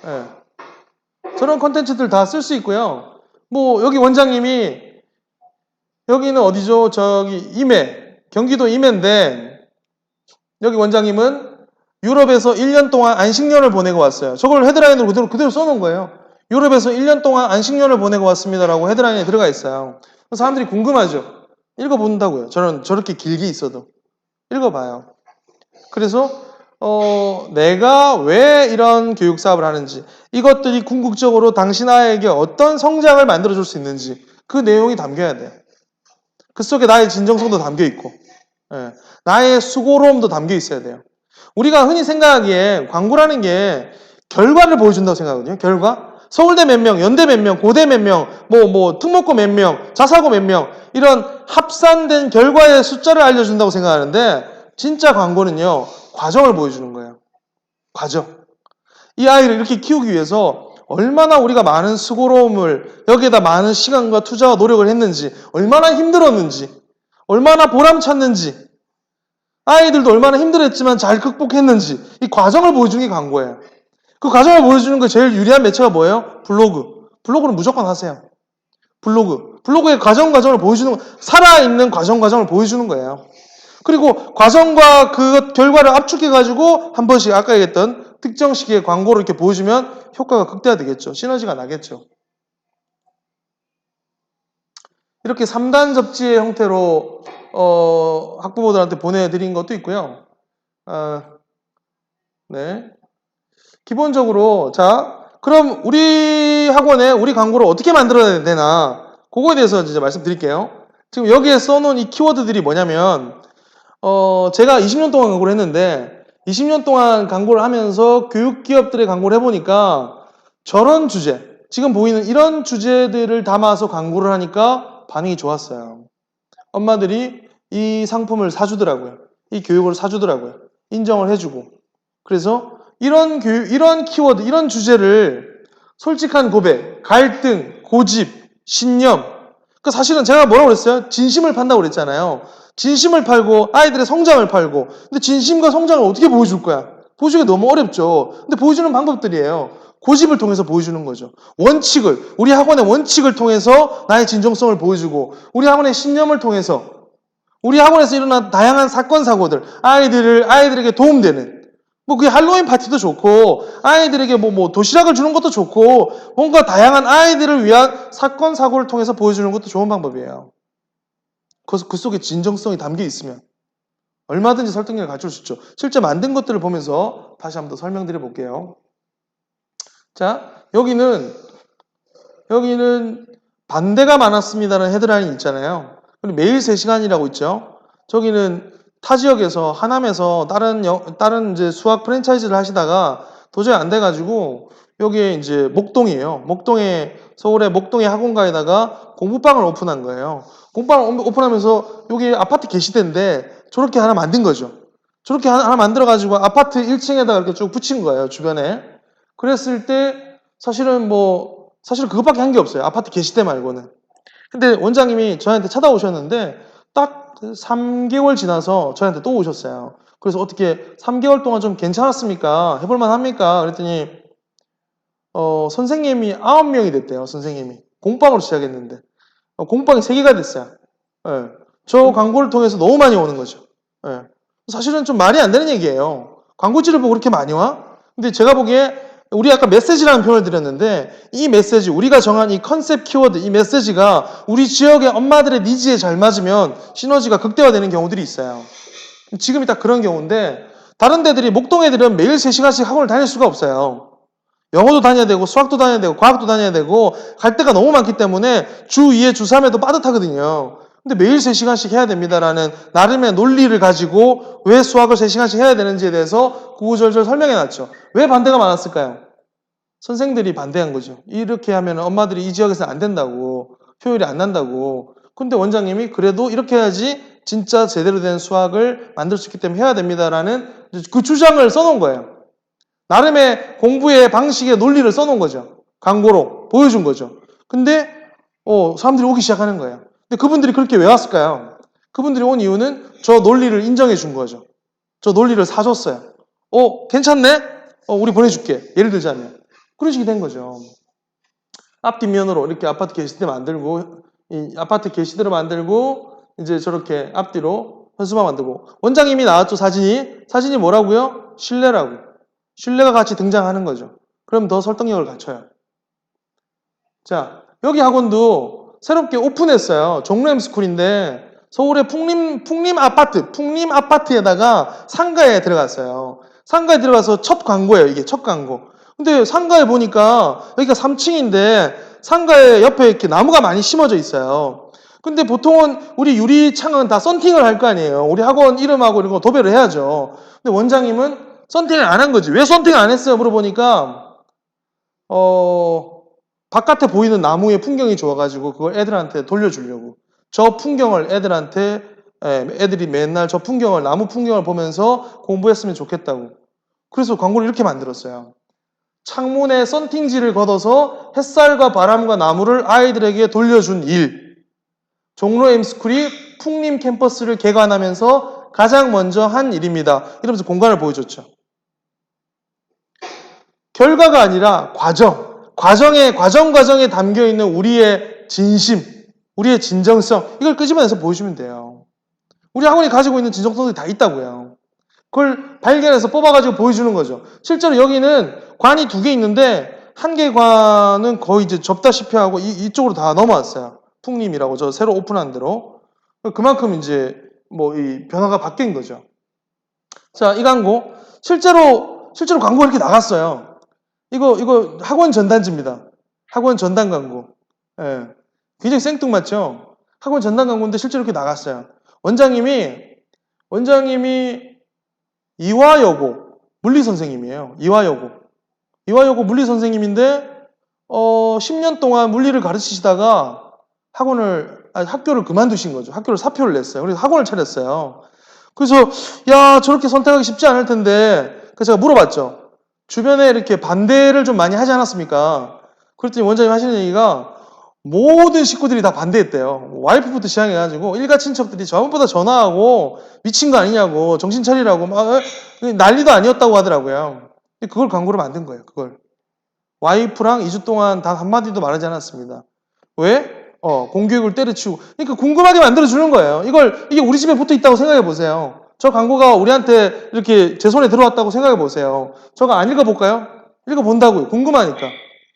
예. 저런 컨텐츠들 다 쓸 수 있고요. 뭐 여기 원장님이 여기는 어디죠? 저기 임해, 경기도 임해인데 여기 원장님은 유럽에서 1년 동안 안식년을 보내고 왔어요. 저걸 헤드라인으로 그대로 써놓은 거예요. 유럽에서 1년 동안 안식년을 보내고 왔습니다라고 헤드라인에 들어가 있어요. 사람들이 궁금하죠. 읽어본다고요. 저는 저렇게 길게 있어도. 읽어봐요. 그래서 내가 왜 이런 교육 사업을 하는지 이것들이 궁극적으로 당신 아이에게 어떤 성장을 만들어줄 수 있는지 그 내용이 담겨야 돼요. 그 속에 나의 진정성도 담겨 있고 나의 수고로움도 담겨 있어야 돼요. 우리가 흔히 생각하기에 광고라는 게 결과를 보여준다고 생각하거든요. 결과. 서울대 몇 명, 연대 몇 명, 고대 몇 명, 뭐 특목고 몇 명, 자사고 몇 명 이런 합산된 결과의 숫자를 알려준다고 생각하는데 진짜 광고는요. 과정을 보여주는 거예요. 과정. 이 아이를 이렇게 키우기 위해서 얼마나 우리가 많은 수고로움을 여기에다 많은 시간과 투자와 노력을 했는지 얼마나 힘들었는지 얼마나 보람찼는지 아이들도 얼마나 힘들었지만 잘 극복했는지 이 과정을 보여주는 게 광고예요. 그 과정을 보여주는 거 제일 유리한 매체가 뭐예요? 블로그. 블로그는 무조건 하세요. 블로그의 과정을 보여주는 살아있는 과정을 보여주는 거예요. 그리고 과정과 그 결과를 압축해가지고 한 번씩 아까 얘기했던 특정 시기의 광고를 이렇게 보여주면 효과가 극대화되겠죠. 시너지가 나겠죠. 이렇게 3단 접지의 형태로 학부모들한테 보내드린 것도 있고요. 네. 기본적으로 자 그럼 우리 학원에 우리 광고를 어떻게 만들어야 되나 그거에 대해서 이제 말씀드릴게요. 지금 여기에 써놓은 이 키워드들이 뭐냐면 제가 20년 동안 광고를 했는데 20년 동안 광고를 하면서 교육기업들의 광고를 해보니까 저런 주제 지금 보이는 이런 주제들을 담아서 광고를 하니까 반응이 좋았어요. 엄마들이 이 상품을 사주더라고요. 이 교육을 사주더라고요. 인정을 해주고 그래서 이런 키워드, 이런 주제를 솔직한 고백, 갈등, 고집, 신념. 그 사실은 제가 뭐라고 그랬어요? 진심을 판다고 그랬잖아요. 진심을 팔고 아이들의 성장을 팔고. 근데 진심과 성장을 어떻게 보여줄 거야? 보여주기가 너무 어렵죠. 근데 보여주는 방법들이에요. 고집을 통해서 보여주는 거죠. 원칙을, 우리 학원의 원칙을 통해서 나의 진정성을 보여주고, 우리 학원의 신념을 통해서, 우리 학원에서 일어난 다양한 사건, 사고들, 아이들에게 도움되는, 뭐 그게 할로윈 파티도 좋고, 아이들에게 뭐 도시락을 주는 것도 좋고, 뭔가 다양한 아이들을 위한 사건, 사고를 통해서 보여주는 것도 좋은 방법이에요. 그 속에 진정성이 담겨 있으면 얼마든지 설득력을 갖출 수 있죠. 실제 만든 것들을 보면서 다시 한번 더 설명드려 볼게요. 자, 여기는 반대가 많았습니다라는 헤드라인이 있잖아요. 그리고 매일 3시간이라고 있죠. 저기는 타 지역에서 하남에서 다른 이제 수학 프랜차이즈를 하시다가 도저히 안 돼가지고 여기에 이제 목동이에요. 서울의 목동의 학원가에다가 공부방을 오픈한 거예요. 공부방을 오픈하면서 여기 아파트 게시대인데 저렇게 하나 만든 거죠. 저렇게 하나 만들어가지고 아파트 1층에다가 이렇게 쭉 붙인 거예요. 주변에. 그랬을 때 사실은 그것밖에 한 게 없어요. 아파트 게시대 말고는. 근데 원장님이 저한테 찾아오셨는데 딱 3개월 지나서 저한테 또 오셨어요. 그래서 어떻게 3개월 동안 좀 괜찮았습니까? 해볼만 합니까? 그랬더니 선생님이 9명이 됐대요. 선생님이. 공방으로 시작했는데 공방이 3개가 됐어요. 예. 저 광고를 통해서 너무 많이 오는 거죠. 예. 사실은 좀 말이 안 되는 얘기예요. 광고지를 보고 그렇게 많이 와? 근데 제가 보기에 우리 아까 메시지라는 표현을 드렸는데 이 메시지, 우리가 정한 이 컨셉 키워드, 이 메시지가 우리 지역의 엄마들의 니즈에 잘 맞으면 시너지가 극대화되는 경우들이 있어요. 지금이 딱 그런 경우인데 다른 데들이 목동 애들은 매일 3시간씩 학원을 다닐 수가 없어요. 영어도 다녀야 되고 수학도 다녀야 되고 과학도 다녀야 되고 갈 데가 너무 많기 때문에 주 2회, 주 3회도 빠듯하거든요. 근데 매일 3시간씩 해야 됩니다라는 나름의 논리를 가지고 왜 수학을 3시간씩 해야 되는지에 대해서 구구절절 설명해놨죠. 왜 반대가 많았을까요? 선생들이 반대한 거죠. 이렇게 하면 엄마들이 이 지역에서 안 된다고, 효율이 안 난다고. 근데 원장님이 그래도 이렇게 해야지 진짜 제대로 된 수학을 만들 수 있기 때문에 해야 됩니다라는 그 주장을 써놓은 거예요. 나름의 공부의 방식의 논리를 써놓은 거죠. 광고로 보여준 거죠. 근데 사람들이 오기 시작하는 거예요. 근데 그분들이 그렇게 왜 왔을까요? 그분들이 온 이유는 저 논리를 인정해 준 거죠. 저 논리를 사줬어요. 괜찮네? 우리 보내줄게. 예를 들자면. 그런 식이 된 거죠. 앞뒷면으로 이렇게 아파트 게시대 만들고, 이 아파트 게시대를 만들고, 이제 저렇게 앞뒤로 현수막 만들고. 원장님이 나왔죠, 사진이. 사진이 뭐라고요? 신뢰라고. 신뢰가 같이 등장하는 거죠. 그럼 더 설득력을 갖춰요. 자, 여기 학원도 새롭게 오픈했어요. 종로엠스쿨인데 서울의 풍림 아파트에다가 상가에 들어갔어요. 상가에 들어가서 첫 광고예요. 이게 첫 광고. 근데 상가에 보니까 여기가 3층인데 상가에 옆에 이렇게 나무가 많이 심어져 있어요. 근데 보통은 우리 유리창은 다 썬팅을 할 거 아니에요. 우리 학원 이름하고 이런 거 도배를 해야죠. 근데 원장님은 썬팅을 안 한 거지. 왜 썬팅을 안 했어요? 물어보니까 바깥에 보이는 나무의 풍경이 좋아가지고 그걸 애들한테 돌려주려고. 저 풍경을 애들이 맨날 저 풍경을, 나무 풍경을 보면서 공부했으면 좋겠다고. 그래서 광고를 이렇게 만들었어요. 창문에 썬팅지를 걷어서 햇살과 바람과 나무를 아이들에게 돌려준 일. 종로 M스쿨이 풍림 캠퍼스를 개관하면서 가장 먼저 한 일입니다. 이러면서 공간을 보여줬죠. 결과가 아니라 과정에 담겨있는 우리의 진심, 우리의 진정성, 이걸 끄집어내서 보여주면 돼요. 우리 학원이 가지고 있는 진정성들이 다 있다고요. 그걸 발견해서 뽑아가지고 보여주는 거죠. 실제로 여기는 관이 2개 있는데 한 개 관은 거의 이제 접다시피 하고 이쪽으로 다 넘어왔어요. 풍림이라고 저 새로 오픈한 대로. 그만큼 이제 이 변화가 바뀐 거죠. 자, 이 광고. 실제로 광고가 이렇게 나갔어요. 이거 학원 전단지입니다. 학원 전단 광고. 예. 굉장히 생뚱맞죠? 학원 전단 광고인데 실제로 이렇게 나갔어요. 원장님이 이화여고 물리 선생님이에요. 이화여고 물리 선생님인데 10년 동안 물리를 가르치시다가 학교를 그만두신 거죠. 학교를 사표를 냈어요. 그래서 학원을 차렸어요. 그래서 저렇게 선택하기 쉽지 않을 텐데 그래서 제가 물어봤죠. 주변에 이렇게 반대를 좀 많이 하지 않았습니까? 그랬더니 원장님 하시는 얘기가 모든 식구들이 다 반대했대요. 와이프부터 시작해가지고 일가 친척들이 전부다 전화하고 미친 거 아니냐고 정신 차리라고 막 난리도 아니었다고 하더라고요. 그걸 광고로 만든 거예요. 그걸. 와이프랑 2주 동안 단 한마디도 말하지 않았습니다. 왜? 공교육을 때려치우고. 그러니까 궁금하게 만들어주는 거예요. 이게 우리 집에 붙어 있다고 생각해 보세요. 저 광고가 우리한테 이렇게 제 손에 들어왔다고 생각해 보세요. 저거 안 읽어볼까요? 읽어본다고요. 궁금하니까.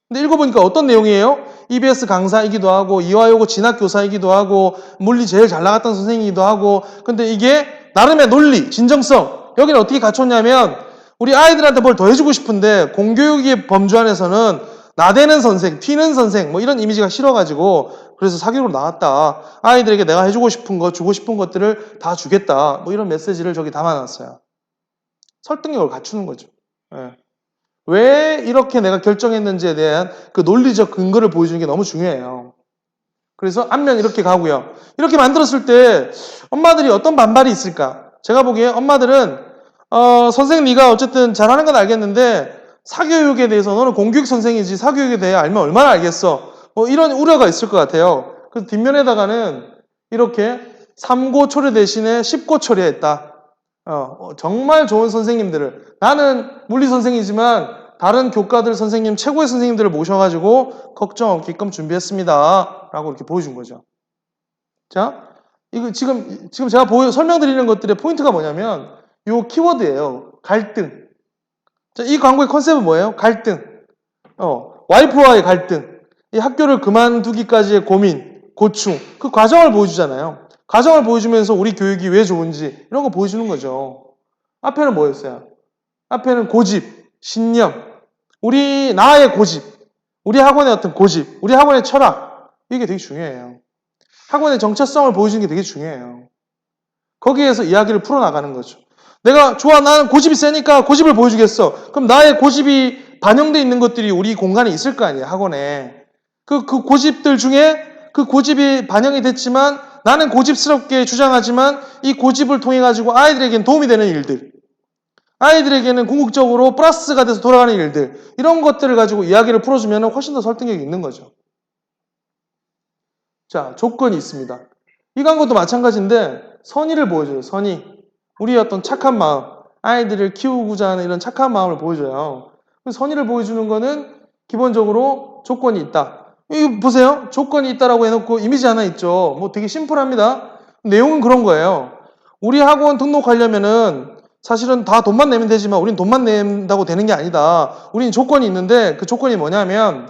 근데 읽어보니까 어떤 내용이에요? EBS 강사이기도 하고, 이화여고 진학교사이기도 하고, 물리 제일 잘 나갔던 선생이기도 하고, 근데 이게 나름의 논리, 진정성, 여기는 어떻게 갖췄냐면, 우리 아이들한테 뭘 더 해주고 싶은데, 공교육의 범주 안에서는 나대는 선생, 튀는 선생, 뭐 이런 이미지가 싫어가지고, 그래서 사교육으로 나왔다. 아이들에게 내가 해주고 싶은 것, 주고 싶은 것들을 다 주겠다. 뭐 이런 메시지를 저기 담아놨어요. 설득력을 갖추는 거죠. 예. 왜 이렇게 내가 결정했는지에 대한 그 논리적 근거를 보여주는 게 너무 중요해요. 그래서 앞면 이렇게 가고요. 이렇게 만들었을 때 엄마들이 어떤 반발이 있을까? 제가 보기에 엄마들은 선생님 네가 어쨌든 잘하는 건 알겠는데 사교육에 대해서 너는 공교육 선생이지 사교육에 대해 알면 얼마나 알겠어? 뭐 이런 우려가 있을 것 같아요. 그래서 뒷면에다가는 이렇게 3고 초려 대신에 10고 처리했다. 정말 좋은 선생님들을 나는 물리 선생이지만 다른 교과들 선생님 최고의 선생님들을 모셔가지고 걱정 없게끔 준비했습니다. 라고 이렇게 보여준 거죠. 자, 이거 지금 제가 설명드리는 것들의 포인트가 뭐냐면 요 키워드예요. 갈등. 자, 이 광고의 컨셉은 뭐예요? 갈등. 와이프와의 갈등. 이 학교를 그만두기까지의 고민, 고충. 그 과정을 보여주잖아요. 과정을 보여주면서 우리 교육이 왜 좋은지 이런 거 보여주는 거죠. 앞에는 뭐였어요? 앞에는 고집, 신념, 나의 고집, 우리 학원의 어떤 고집, 우리 학원의 철학 이게 되게 중요해요. 학원의 정체성을 보여주는 게 되게 중요해요. 거기에서 이야기를 풀어나가는 거죠. 나는 고집이 세니까 고집을 보여주겠어. 그럼 나의 고집이 반영되어 있는 것들이 우리 공간에 있을 거 아니에요, 학원에. 그 고집들 중에 그 고집이 반영이 됐지만 나는 고집스럽게 주장하지만 이 고집을 통해 가지고 아이들에게는 도움이 되는 일들, 아이들에게는 궁극적으로 플러스가 돼서 돌아가는 일들, 이런 것들을 가지고 이야기를 풀어주면 훨씬 더 설득력이 있는 거죠. 자, 조건이 있습니다. 이 광고도 마찬가지인데 선의를 보여줘요. 선의. 우리의 어떤 착한 마음, 아이들을 키우고자 하는 이런 착한 마음을 보여줘요. 선의를 보여주는 거는 기본적으로 조건이 있다. 이거 보세요. 조건이 있다라고 해놓고 이미지 하나 있죠. 뭐 되게 심플합니다. 내용은 그런 거예요. 우리 학원 등록하려면은 사실은 다 돈만 내면 되지만 우린 돈만 낸다고 되는 게 아니다. 우린 조건이 있는데 그 조건이 뭐냐면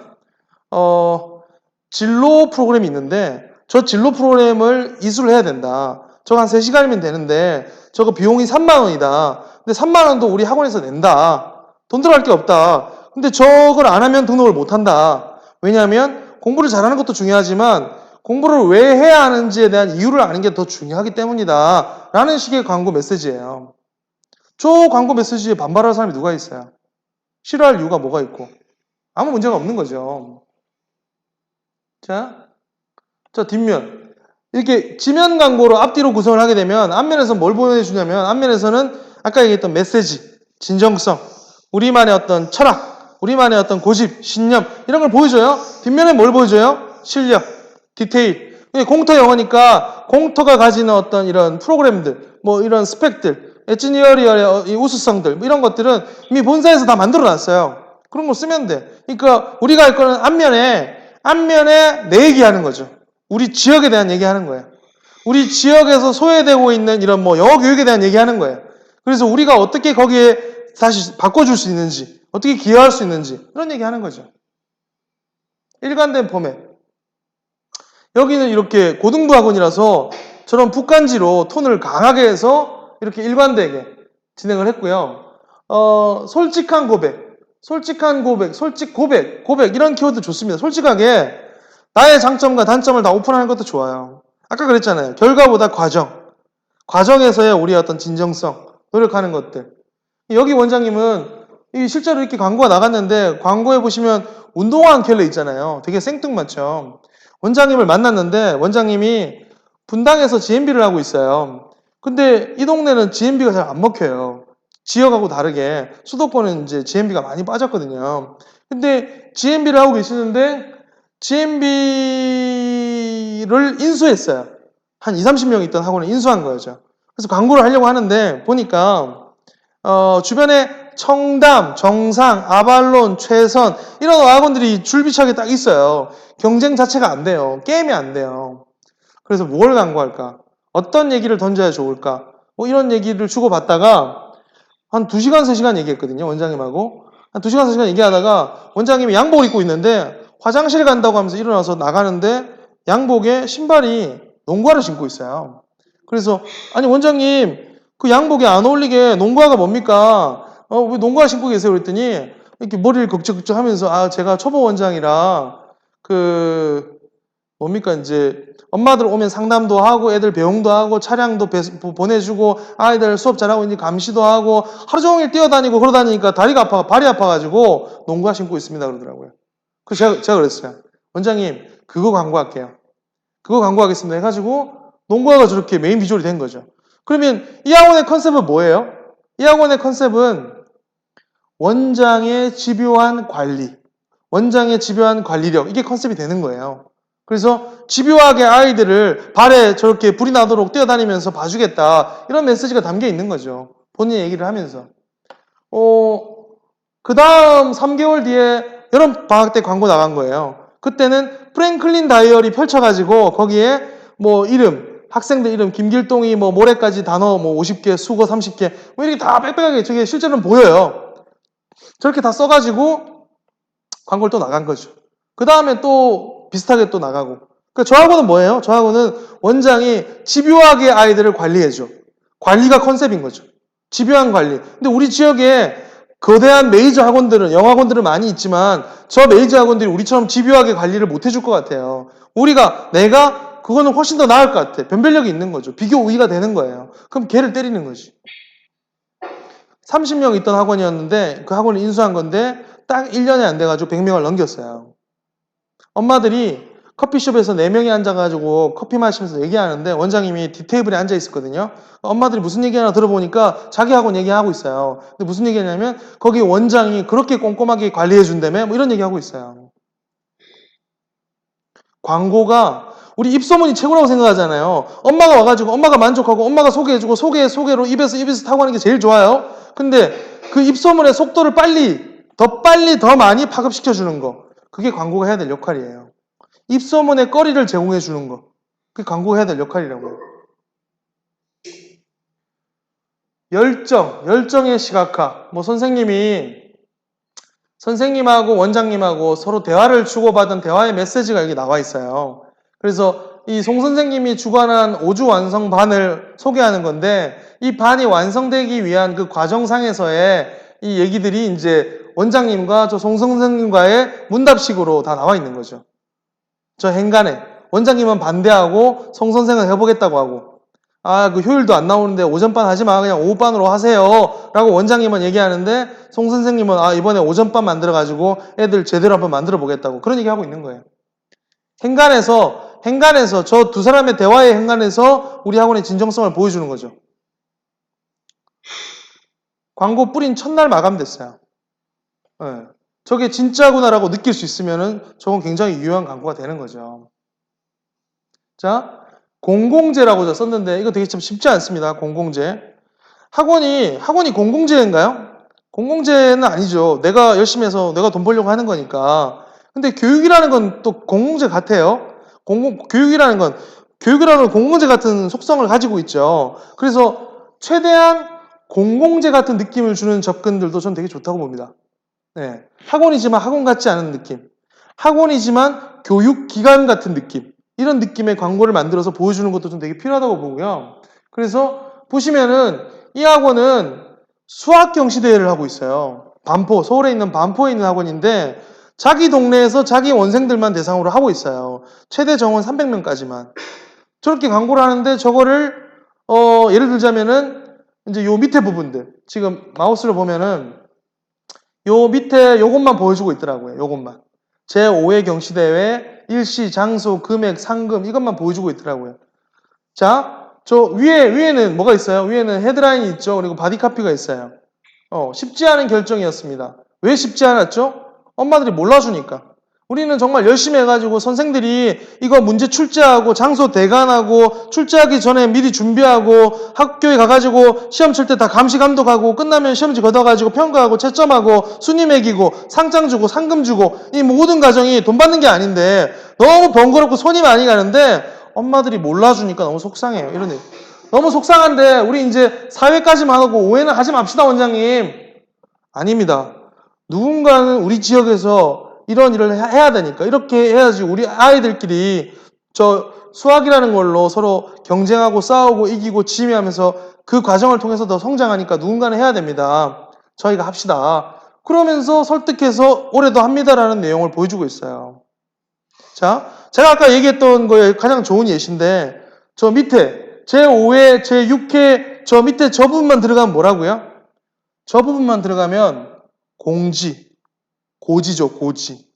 진로 프로그램이 있는데 저 진로 프로그램을 이수를 해야 된다. 저거 한 3시간이면 되는데 저거 비용이 3만 원이다. 근데 3만 원도 우리 학원에서 낸다. 돈 들어갈 게 없다. 근데 저걸 안 하면 등록을 못 한다. 왜냐하면 공부를 잘하는 것도 중요하지만 공부를 왜 해야 하는지에 대한 이유를 아는 게 더 중요하기 때문이다. 라는 식의 광고 메시지예요. 저 광고 메시지에 반발할 사람이 누가 있어요? 싫어할 이유가 뭐가 있고? 아무 문제가 없는 거죠. 자, 뒷면. 이렇게 지면 광고로 앞뒤로 구성을 하게 되면 앞면에서 뭘 보여주냐면 앞면에서는 아까 얘기했던 메시지, 진정성, 우리만의 어떤 철학, 우리만의 어떤 고집, 신념 이런 걸 보여줘요. 뒷면에 뭘 보여줘요? 실력, 디테일. 공터 영어니까 공터가 가지는 어떤 이런 프로그램들, 뭐 이런 스펙들, 에지니어리얼의 우수성들 뭐 이런 것들은 이미 본사에서 다 만들어 놨어요. 그런 거 쓰면 돼. 그러니까 우리가 할 거는 앞면에 내 얘기하는 거죠. 우리 지역에 대한 얘기하는 거예요. 우리 지역에서 소외되고 있는 이런 뭐 영어 교육에 대한 얘기하는 거예요. 그래서 우리가 어떻게 거기에 다시 바꿔줄 수 있는지, 어떻게 기여할 수 있는지 이런 얘기하는 거죠. 일관된 포맷. 여기는 이렇게 고등부 학원이라서 저런 북간지로 톤을 강하게 해서 이렇게 일관되게 진행을 했고요. 솔직한 고백, 고백 이런 키워드 좋습니다. 솔직하게 나의 장점과 단점을 다 오픈하는 것도 좋아요. 아까 그랬잖아요. 결과보다 과정에서의 우리의 어떤 진정성, 노력하는 것들. 여기 원장님은 실제로 이렇게 광고가 나갔는데 광고에 보시면 운동화 한 켤레 있잖아요. 되게 생뚱맞죠. 원장님을 만났는데 원장님이 분당에서 GMB를 하고 있어요. 근데 이 동네는 GMB가 잘 안 먹혀요. 지역하고 다르게 수도권은 이제 GMB가 많이 빠졌거든요. 근데 GMB를 하고 계시는데 GMB를 인수했어요. 한 2, 30명 있던 학원을 인수한 거죠. 그래서 광고를 하려고 하는데 보니까 주변에 청담, 정상, 아발론, 최선 이런 학원들이 줄비차게 딱 있어요. 경쟁 자체가 안 돼요. 게임이 안 돼요. 그래서 뭘 광고할까? 어떤 얘기를 던져야 좋을까? 뭐 이런 얘기를 주고받다가 한 2시간, 3시간 얘기했거든요. 원장님하고. 한 2시간, 3시간 얘기하다가 원장님이 양복을 입고 있는데 화장실 간다고 하면서 일어나서 나가는데 양복에 신발이 농구화를 신고 있어요. 그래서 아니 원장님 그 양복에 안 어울리게 농구화가 뭡니까? 왜 농구화 신고 계세요? 그랬더니 이렇게 머리를 걱적걱적 하면서 아 제가 초보 원장이라 그 뭡니까 이제 엄마들 오면 상담도 하고 애들 배웅도 하고 차량도 보내주고 아이들 수업 잘하고 있니 감시도 하고 하루 종일 뛰어다니고 그러다니까 다리가 아파 발이 아파가지고 농구화 신고 있습니다 그러더라고요. 그래서 제가 그랬어요. 원장님 그거 광고할게요. 그거 광고하겠습니다 해가지고 농구화가 저렇게 메인 비주얼이 된 거죠. 그러면 이 학원의 컨셉은 뭐예요? 이 학원의 컨셉은 원장의 집요한 관리, 원장의 집요한 관리력 이게 컨셉이 되는 거예요. 그래서 집요하게 아이들을 발에 저렇게 불이 나도록 뛰어다니면서 봐주겠다 이런 메시지가 담겨 있는 거죠. 본인 얘기를 하면서 그 다음 3개월 뒤에 여름 방학 때 광고 나간 거예요. 그때는 프랭클린 다이어리 펼쳐가지고 거기에 뭐 이름 학생들 이름 김길동이 뭐 모레까지 단어 뭐 50개 수거 30개 뭐 이렇게 다 빽빽하게 저게 실제로는 보여요. 저렇게 다 써가지고 광고를 또 나간 거죠. 그 다음에 또 비슷하게 또 나가고. 그러니까 저 학원은 뭐예요? 저 학원은 원장이 집요하게 아이들을 관리해줘. 관리가 컨셉인 거죠. 집요한 관리. 근데 우리 지역에 거대한 메이저 학원들은, 영학원들은 많이 있지만 저 메이저 학원들이 우리처럼 집요하게 관리를 못 해줄 것 같아요. 내가 그거는 훨씬 더 나을 것 같아. 변별력이 있는 거죠. 비교 우위가 되는 거예요. 그럼 걔를 때리는 거지. 30명 있던 학원이었는데 그 학원을 인수한 건데 딱 1년이 안 돼가지고 100명을 넘겼어요. 엄마들이 커피숍에서 4명이 앉아가지고 커피 마시면서 얘기하는데 원장님이 뒷테이블에 앉아 있었거든요. 엄마들이 무슨 얘기하나 들어보니까 자기 학원 얘기하고 있어요. 근데 무슨 얘기냐면 거기 원장이 그렇게 꼼꼼하게 관리해준다며 뭐 이런 얘기하고 있어요. 광고가 우리 입소문이 최고라고 생각하잖아요. 엄마가 와가지고 엄마가 만족하고 엄마가 소개해주고 소개로 입에서 타고 하는 게 제일 좋아요. 근데 그 입소문의 속도를 더 빨리 더 많이 파급시켜주는 거 그게 광고가 해야 될 역할이에요. 입소문의 거리를 제공해 주는 거. 그게 광고가 해야 될 역할이라고요. 열정의 시각화. 뭐 선생님하고 원장님하고 서로 대화를 주고받은 대화의 메시지가 여기 나와 있어요. 그래서 이 송 선생님이 주관한 5주 완성반을 소개하는 건데 이 반이 완성되기 위한 그 과정상에서의 이 얘기들이 이제 원장님과 저 송 선생님과의 문답식으로 다 나와 있는 거죠. 저 행간에 원장님은 반대하고 송 선생은 해보겠다고 하고 그 효율도 안 나오는데 오전반 하지 마 그냥 오후반으로 하세요 라고 원장님은 얘기하는데 송 선생님은 이번에 오전반 만들어가지고 애들 제대로 한번 만들어 보겠다고 그런 얘기 하고 있는 거예요. 행간에서 저 두 사람의 대화의 행간에서 우리 학원의 진정성을 보여주는 거죠. 광고 뿌린 첫날 마감됐어요. 네. 저게 진짜구나라고 느낄 수 있으면은 저건 굉장히 유효한 광고가 되는 거죠. 자, 공공재라고 저 썼는데 이거 되게 참 쉽지 않습니다. 공공재. 학원이 공공재인가요? 공공재는 아니죠. 내가 열심히 해서 내가 돈 벌려고 하는 거니까. 근데 교육이라는 건 또 공공재 같아요. 교육이라는 건 공공재 같은 속성을 가지고 있죠. 그래서 최대한 공공재 같은 느낌을 주는 접근들도 전 되게 좋다고 봅니다. 네. 학원이지만 학원 같지 않은 느낌. 학원이지만 교육기관 같은 느낌. 이런 느낌의 광고를 만들어서 보여주는 것도 좀 되게 필요하다고 보고요. 그래서 보시면은 이 학원은 수학 경시대회를 하고 있어요. 서울에 있는 반포에 있는 학원인데 자기 동네에서 자기 원생들만 대상으로 하고 있어요. 최대 정원 300명까지만. 저렇게 광고를 하는데 저거를 예를 들자면은 이제 요 밑에 부분들 지금 마우스를 보면은 요 밑에 요것만 보여주고 있더라고요. 요것만. 제5회 경시대회, 일시, 장소, 금액, 상금 이것만 보여주고 있더라고요. 자, 저 위에는 뭐가 있어요? 위에는 헤드라인이 있죠. 그리고 바디카피가 있어요. 쉽지 않은 결정이었습니다. 왜 쉽지 않았죠? 엄마들이 몰라주니까. 우리는 정말 열심히 해가지고 선생들이 이거 문제 출제하고 장소 대관하고 출제하기 전에 미리 준비하고 학교에 가가지고 시험 칠 때 다 감시 감독하고 끝나면 시험지 걷어가지고 평가하고 채점하고 순위 매기고 상장 주고 상금 주고 이 모든 과정이 돈 받는 게 아닌데 너무 번거롭고 손이 많이 가는데 엄마들이 몰라주니까 너무 속상해요. 이런 애. 너무 속상한데 우리 이제 사회까지만 하고 오해는 하지 맙시다, 원장님. 아닙니다. 누군가는 우리 지역에서 이런 일을 해야 되니까 이렇게 해야지 우리 아이들끼리 저 수학이라는 걸로 서로 경쟁하고 싸우고 이기고 지매하면서 그 과정을 통해서 더 성장하니까 누군가는 해야 됩니다. 저희가 합시다. 그러면서 설득해서 올해도 합니다라는 내용을 보여주고 있어요. 자, 제가 아까 얘기했던 거에 가장 좋은 예시인데 저 밑에 제5회, 제6회 저 밑에 저 부분만 들어가면 뭐라고요? 저 부분만 들어가면 공지, 고지죠, 고지.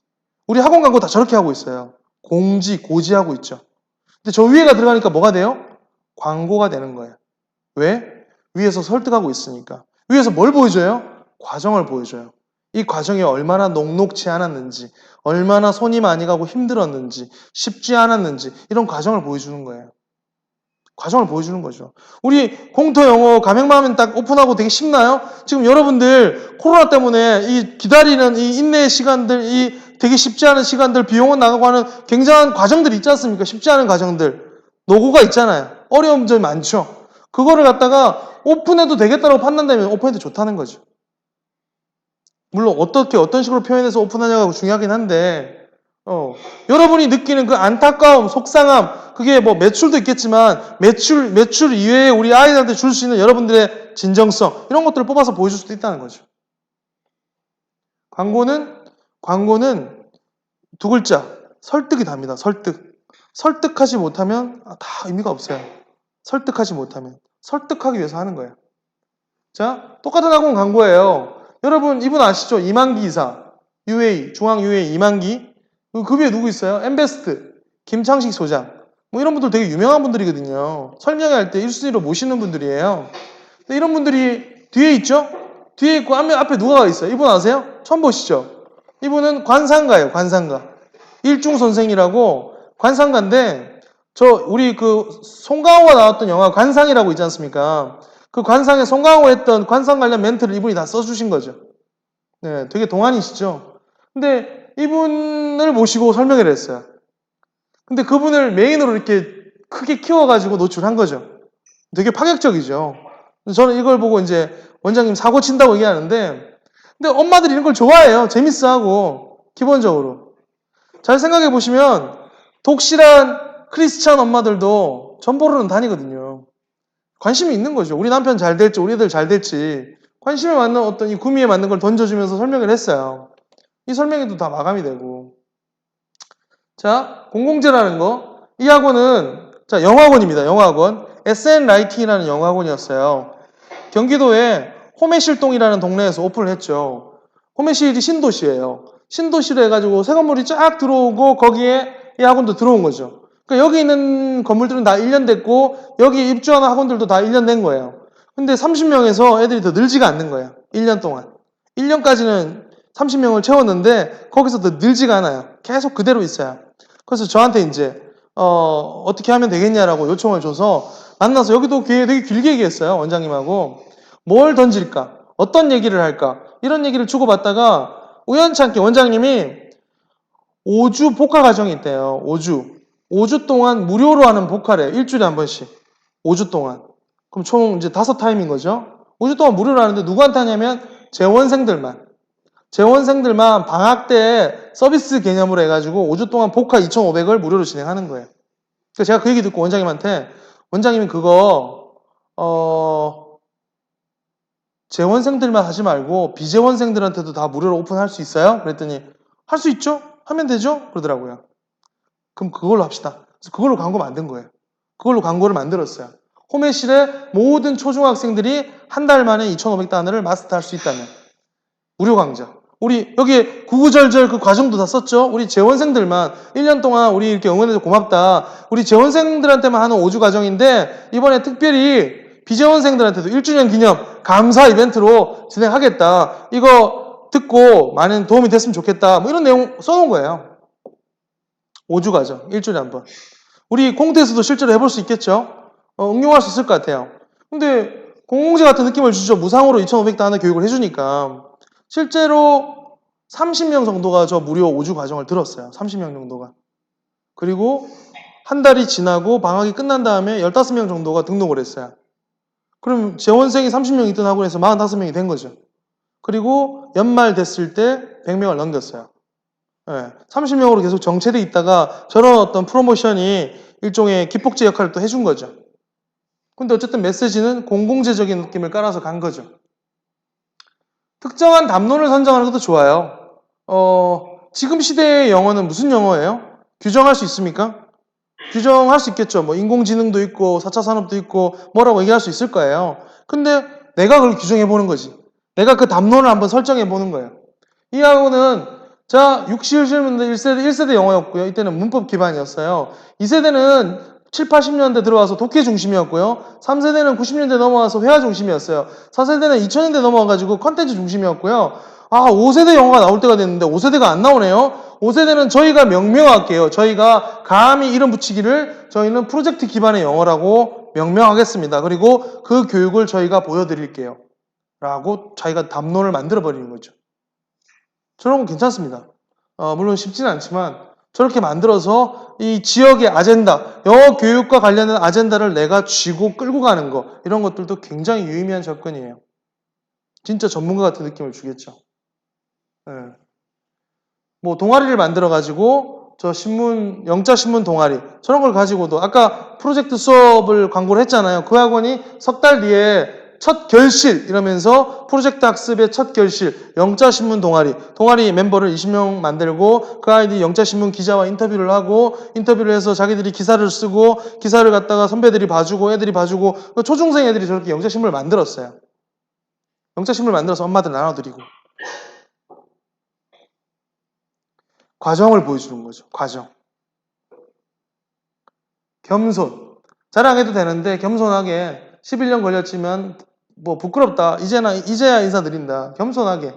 우리 학원 광고 다 저렇게 하고 있어요. 공지, 고지 하고 있죠. 근데 저 위에가 들어가니까 뭐가 돼요? 광고가 되는 거예요. 왜? 위에서 설득하고 있으니까. 위에서 뭘 보여줘요? 과정을 보여줘요. 이 과정이 얼마나 녹록지 않았는지, 얼마나 손이 많이 가고 힘들었는지, 쉽지 않았는지 이런 과정을 보여주는 거예요. 과정을 보여주는 거죠. 우리 공터 영어 가맹만 하면 딱 오픈하고 되게 쉽나요? 지금 여러분들 코로나 때문에 이 기다리는 이 인내의 시간들, 이 되게 쉽지 않은 시간들, 비용은 나가고 하는 굉장한 과정들이 있지 않습니까? 쉽지 않은 과정들. 노고가 있잖아요. 어려운 점이 많죠. 그거를 갖다가 오픈해도 되겠다고 판단되면 오픈해도 좋다는 거죠. 물론 어떻게 어떤 식으로 표현해서 오픈하냐가 중요하긴 한데 여러분이 느끼는 그 안타까움, 속상함 그게 뭐 매출도 있겠지만 매출 이외에 우리 아이들한테 줄 수 있는 여러분들의 진정성 이런 것들을 뽑아서 보여줄 수도 있다는 거죠. 광고는 두 글자 설득이 답니다. 설득하지 못하면 다 의미가 없어요. 설득하지 못하면 설득하기 위해서 하는 거예요. 자, 똑같은 학원 광고예요. 여러분 이분 아시죠? 이만기 이사 UA 중앙 UA 이만기 그 위에 누구 있어요? 엠베스트 김창식 소장 뭐 이런 분들 되게 유명한 분들이거든요. 설명할 때 1순위로 모시는 분들이에요. 근데 이런 분들이 뒤에 있죠? 뒤에 있고 앞에 누가 있어요? 이분 아세요? 처음 보시죠? 이분은 관상가예요. 관상가 일중 선생이라고 관상가인데 우리 그 송강호가 나왔던 영화 관상이라고 있지 않습니까? 그 관상에 송강호 했던 관상 관련 멘트를 이분이 다 써주신 거죠. 네, 되게 동안이시죠? 근데 이분을 모시고 설명을 했어요. 근데 그분을 메인으로 이렇게 크게 키워가지고 노출한 거죠. 되게 파격적이죠. 저는 이걸 보고 이제 원장님 사고 친다고 얘기하는데, 근데 엄마들이 이런 걸 좋아해요. 재밌어하고, 기본적으로. 잘 생각해 보시면, 독실한 크리스찬 엄마들도 전보로는 다니거든요. 관심이 있는 거죠. 우리 남편 잘 될지, 우리 애들 잘 될지, 관심에 맞는 어떤 이 구미에 맞는 걸 던져주면서 설명을 했어요. 이 설명에도 다 마감이 되고. 자, 공공재라는 거. 이 학원은, 자, 영어학원입니다. 영어학원. SN 라이팅이라는 영어학원이었어요. 경기도에 호매실동이라는 동네에서 오픈을 했죠. 호매실이 신도시예요. 신도시로 해가지고 새 건물이 쫙 들어오고 거기에 이 학원도 들어온 거죠. 그러니까 여기 있는 건물들은 다 1년 됐고 여기 입주하는 학원들도 다 1년 된 거예요. 근데 30명에서 애들이 더 늘지가 않는 거예요. 1년 동안. 1년까지는 30명을 채웠는데 거기서 더 늘지가 않아요. 계속 그대로 있어요. 그래서 저한테 이제 어떻게 하면 되겠냐라고 요청을 줘서 만나서 여기도 되게 길게 얘기했어요. 원장님하고. 뭘 던질까? 어떤 얘기를 할까? 이런 얘기를 주고받다가 우연찮게 원장님이 5주 복화 과정이 있대요. 5주 동안 무료로 하는 복화래. 일주일에 한 번씩. 5주 동안. 그럼 총 이제 5타임인 거죠. 5주 동안 무료로 하는데 누구한테 하냐면 재원생들만. 재원생들만 방학 때 서비스 개념으로 해가지고 5주 동안 복화 2,500을 무료로 진행하는 거예요. 그래서 제가 그 얘기 듣고 원장님한테 원장님이 그거 재원생들만 하지 말고 비재원생들한테도 다 무료로 오픈할 수 있어요? 그랬더니 할 수 있죠? 하면 되죠? 그러더라고요. 그럼 그걸로 합시다. 그래서 그걸로 광고 만든 거예요. 그걸로 광고를 만들었어요. 호매실의 모든 초중학생들이 한 달 만에 2,500단어를 마스터할 수 있다면 무료 강좌. 우리 여기에 구구절절 그 과정도 다 썼죠? 우리 재원생들만 1년 동안 우리 이렇게 응원해서 고맙다. 우리 재원생들한테만 하는 5주 과정인데 이번에 특별히 비재원생들한테도 1주년 기념 감사 이벤트로 진행하겠다. 이거 듣고 많은 도움이 됐으면 좋겠다. 뭐 이런 내용 써놓은 거예요. 5주 과정, 일주일에 한 번. 우리 공대에서도 실제로 해볼 수 있겠죠? 응용할 수 있을 것 같아요. 근데 공공재 같은 느낌을 주죠. 무상으로 2,500단어 교육을 해주니까. 실제로 30명 정도가 저 무료 5주 과정을 들었어요. 30명 정도가. 그리고 한 달이 지나고 방학이 끝난 다음에 15명 정도가 등록을 했어요. 그럼 재원생이 30명 있던 학원에서 45명이 된 거죠. 그리고 연말 됐을 때 100명을 넘겼어요. 30명으로 계속 정체돼 있다가 저런 어떤 프로모션이 일종의 기폭제 역할을 또 해준 거죠. 근데 어쨌든 메시지는 공공재적인 느낌을 깔아서 간 거죠. 특정한 담론을 선정하는 것도 좋아요. 지금 시대의 영어는 무슨 영어예요? 규정할 수 있습니까? 규정할 수 있겠죠. 뭐 인공지능도 있고 4차 산업도 있고 뭐라고 얘기할 수 있을 거예요. 근데 내가 그걸 규정해 보는 거지. 내가 그 담론을 한번 설정해 보는 거예요. 이 학원은 자 60년대 1세대 영어였고요. 이때는 문법 기반이었어요. 2세대는 7, 80년대 들어와서 독해 중심이었고요. 3세대는 90년대 넘어와서 회화 중심이었어요. 4세대는 2000년대 넘어와가지고 컨텐츠 중심이었고요. 5세대 영어가 나올 때가 됐는데 5세대가 안 나오네요. 5세대는 저희가 명명할게요. 저희가 감히 이름 붙이기를 저희는 프로젝트 기반의 영어라고 명명하겠습니다. 그리고 그 교육을 저희가 보여드릴게요. 라고 자기가 담론을 만들어버리는 거죠. 저런 건 괜찮습니다. 물론 쉽지는 않지만 저렇게 만들어서 이 지역의 아젠다, 영어 교육과 관련된 아젠다를 내가 쥐고 끌고 가는 거 이런 것들도 굉장히 유의미한 접근이에요. 진짜 전문가 같은 느낌을 주겠죠. 네. 뭐 동아리를 만들어 가지고 저 신문 영자 신문 동아리 저런 걸 가지고도 아까 프로젝트 수업을 광고를 했잖아요. 그 학원이 석 달 뒤에 첫 결실 이러면서 프로젝트 학습의 첫 결실 영자 신문 동아리 멤버를 20명 만들고 그 아이들이 영자 신문 기자와 인터뷰를 하고 인터뷰를 해서 자기들이 기사를 쓰고 기사를 갖다가 선배들이 봐주고 애들이 봐주고 초중생 애들이 저렇게 영자 신문을 만들었어요. 영자 신문을 만들어서 엄마들 나눠드리고 과정을 보여주는 거죠. 과정. 겸손. 자랑해도 되는데 겸손하게 11년 걸렸지만 뭐 부끄럽다. 이제야 인사드린다. 겸손하게.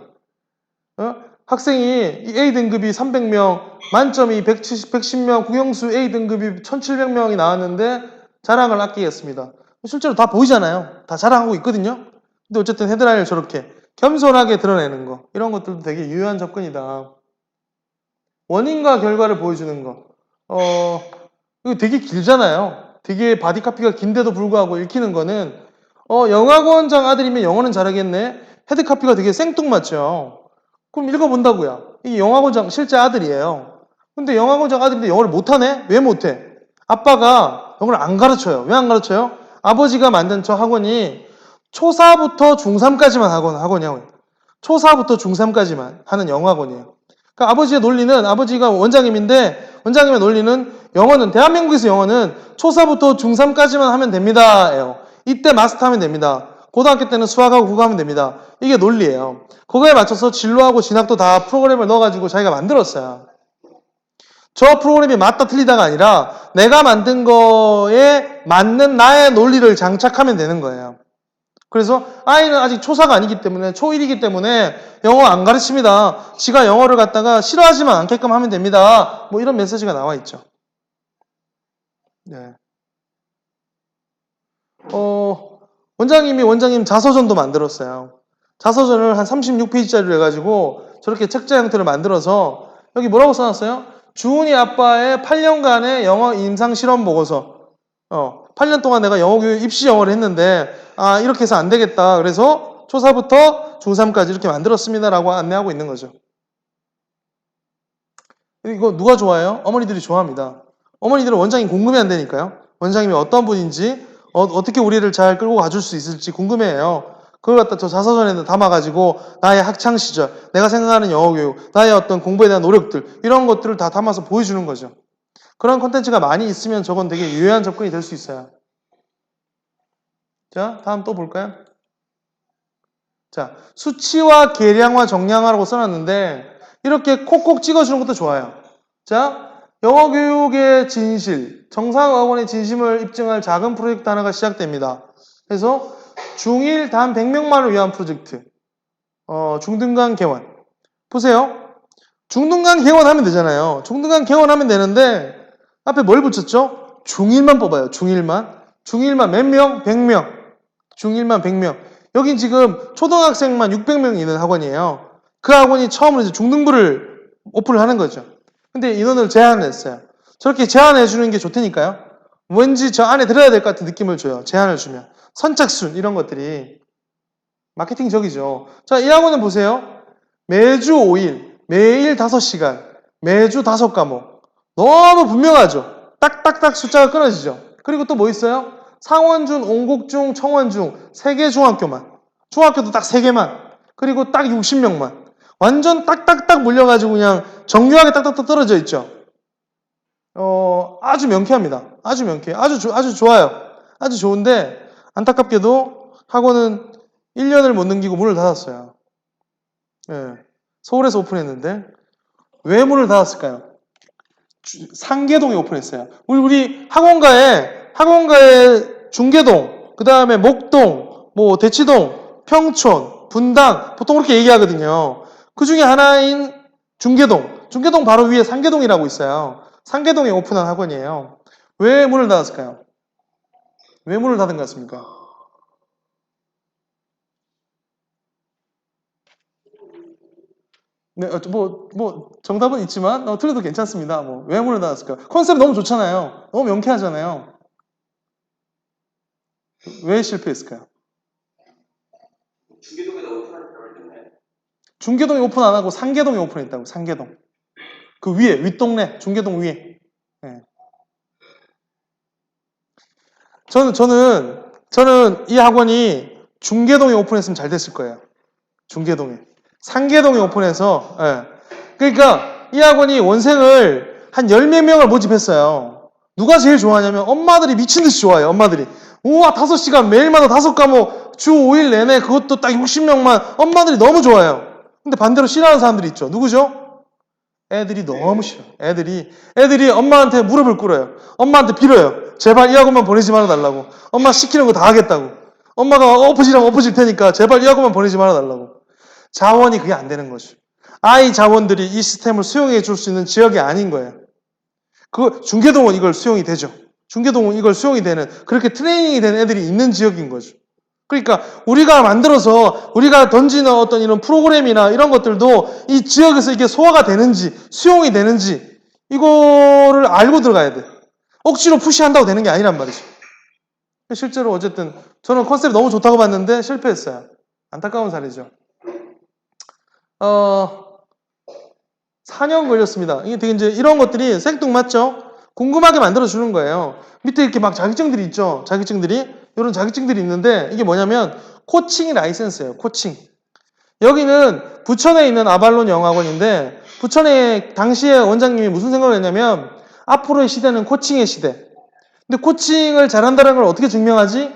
학생이 A 등급이 300명, 만점이 110명, 국영수 A 등급이 1700명이 나왔는데 자랑을 아끼겠습니다. 실제로 다 보이잖아요. 다 자랑하고 있거든요. 근데 어쨌든 헤드라인을 저렇게 겸손하게 드러내는 거. 이런 것들도 되게 유효한 접근이다. 원인과 결과를 보여주는 거. 이거 되게 길잖아요. 되게 바디카피가 긴데도 불구하고 읽히는 거는, 영어학원장 아들이면 영어는 잘하겠네? 헤드카피가 되게 생뚱맞죠? 그럼 읽어본다고요. 이게 영어학원장 실제 아들이에요. 근데 영어학원장 아들인데 영어를 못하네? 왜 못해? 아빠가 영어를 안 가르쳐요. 왜 안 가르쳐요? 아버지가 만든 저 학원이 초사부터 중3까지만 학원이에요. 초사부터 중3까지만 하는 영어학원이에요. 그러니까 아버지의 논리는 아버지가 원장님인데 원장님의 논리는 영어는 대한민국에서 영어는 초사부터 중3까지만 하면 됩니다예요. 이때 마스터하면 됩니다. 고등학교 때는 수학하고 국어하면 됩니다. 이게 논리예요. 그거에 맞춰서 진로하고 진학도 다 프로그램을 넣어가지고 자기가 만들었어요. 저 프로그램이 맞다 틀리다가 아니라 내가 만든 거에 맞는 나의 논리를 장착하면 되는 거예요. 그래서 아이는 아직 초사가 아니기 때문에 초1이기 때문에 영어 안 가르칩니다. 지가 영어를 갖다가 싫어하지만 않게끔 하면 됩니다. 뭐 이런 메시지가 나와 있죠. 네. 원장님 자서전도 만들었어요. 자서전을 한 36페이지짜리로 해가지고 저렇게 책자 형태를 만들어서 여기 뭐라고 써놨어요? 주은이 아빠의 8년간의 영어 임상 실험 보고서. 8년 동안 내가 영어 교육 입시 영어를 했는데 이렇게 해서 안 되겠다. 그래서 초사부터 중3까지 이렇게 만들었습니다라고 안내하고 있는 거죠. 이거 누가 좋아해요? 어머니들이 좋아합니다. 어머니들은 원장님 궁금해 한다니까요. 원장님이 어떤 분인지 어떻게 우리를 잘 끌고 가줄 수 있을지 궁금해해요. 그걸 갖다 저 자서전에 담아가지고 나의 학창 시절, 내가 생각하는 영어 교육, 나의 어떤 공부에 대한 노력들 이런 것들을 다 담아서 보여주는 거죠. 그런 콘텐츠가 많이 있으면 저건 되게 유효한 접근이 될 수 있어요. 자, 다음 또 볼까요? 자, 수치와 계량화 정량화라고 써놨는데 이렇게 콕콕 찍어주는 것도 좋아요. 자, 영어 교육의 진실, 정상학원의 진심을 입증할 작은 프로젝트 하나가 시작됩니다. 그래서 중1 단 100명만을 위한 프로젝트. 중등간 개원. 보세요. 중등간 개원하면 되잖아요. 중등간 개원하면 되는데 앞에 뭘 붙였죠? 중1만 뽑아요. 중1만 몇 명? 100명. 중1만 100명. 여긴 지금 초등학생만 600명 있는 학원이에요. 그 학원이 처음으로 이제 중등부를 오픈을 하는 거죠. 근데 인원을 제한했어요. 저렇게 제한해 주는 게 좋다니까요. 왠지 저 안에 들어야 될 것 같은 느낌을 줘요. 제한을 주면. 선착순 이런 것들이 마케팅적이죠. 자, 이 학원은 보세요. 매주 5일, 매일 5시간, 매주 5과목. 너무 분명하죠. 딱딱딱 숫자가 끊어지죠. 그리고 또 뭐 있어요? 상원중, 옹곡중, 청원중 3개 중학교만. 중학교도 딱 3개만. 그리고 딱 60명만. 완전 딱딱딱 몰려가지고 그냥 정교하게 딱딱딱 떨어져 있죠. 아주 명쾌합니다. 아주 명쾌해요. 아주 좋아요. 아주 좋은데 안타깝게도 학원은 1년을 못 넘기고 문을 닫았어요. 예. 서울에서 오픈했는데 왜 문을 닫았을까요? 상계동에 오픈했어요. 우리 학원가에 중계동, 그 다음에 목동, 뭐 대치동, 평촌, 분당 보통 그렇게 얘기하거든요. 그 중에 하나인 중계동 바로 위에 상계동이라고 있어요. 상계동에 오픈한 학원이에요. 왜 문을 닫았을까요? 왜 문을 닫은 것 같습니까? 네, 정답은 있지만, 틀려도 괜찮습니다. 왜 문을 닫았을까요? 컨셉 너무 좋잖아요. 너무 명쾌하잖아요. 왜 실패했을까요? 중계동에다 오픈한 병을 때문에. 중계동에 오픈 안 하고 상계동에 오픈했다고, 상계동. 그 위에, 윗동네, 중계동 위에. 네. 저는 이 학원이 중계동에 오픈했으면 잘 됐을 거예요. 중계동에. 상계동에 오픈해서, 예. 그러니까 이 학원이 원생을 한 10몇 명을 모집했어요. 누가 제일 좋아하냐면 엄마들이 미친 듯이 좋아해요. 엄마들이. 우와, 5시간 매일마다 5과목 주 5일 내내 그것도 딱 60명만 엄마들이 너무 좋아해요. 근데 반대로 싫어하는 사람들이 있죠. 누구죠? 애들이 너무 싫어. 애들이 엄마한테 무릎을 꿇어요. 엄마한테 빌어요. 제발 이 학원만 보내지 말아달라고. 엄마 시키는 거 다 하겠다고. 엄마가 엎어지라면 엎어질 테니까 제발 이 학원만 보내지 말아달라고. 자원이 그게 안 되는 거죠. 아이 자원들이 이 시스템을 수용해 줄 수 있는 지역이 아닌 거예요. 중계동은 이걸 수용이 되죠. 중계동은 이걸 수용이 되는, 그렇게 트레이닝이 된 애들이 있는 지역인 거죠. 그러니까 우리가 만들어서 우리가 던지는 어떤 이런 프로그램이나 이런 것들도 이 지역에서 이게 소화가 되는지 수용이 되는지 이거를 알고 들어가야 돼. 억지로 푸시한다고 되는 게 아니란 말이죠. 실제로 어쨌든 저는 컨셉이 너무 좋다고 봤는데 실패했어요. 안타까운 사례죠. 4년 걸렸습니다. 이게 되게 이제 이런 것들이 생뚱맞죠? 궁금하게 만들어주는 거예요. 밑에 이렇게 막 자격증들이 있죠? 이런 자격증들이 있는데 이게 뭐냐면 코칭 라이센스예요. 코칭. 여기는 부천에 있는 아발론 영어학원인데 부천에 당시에 원장님이 무슨 생각을 했냐면 앞으로의 시대는 코칭의 시대. 근데 코칭을 잘한다는 걸 어떻게 증명하지?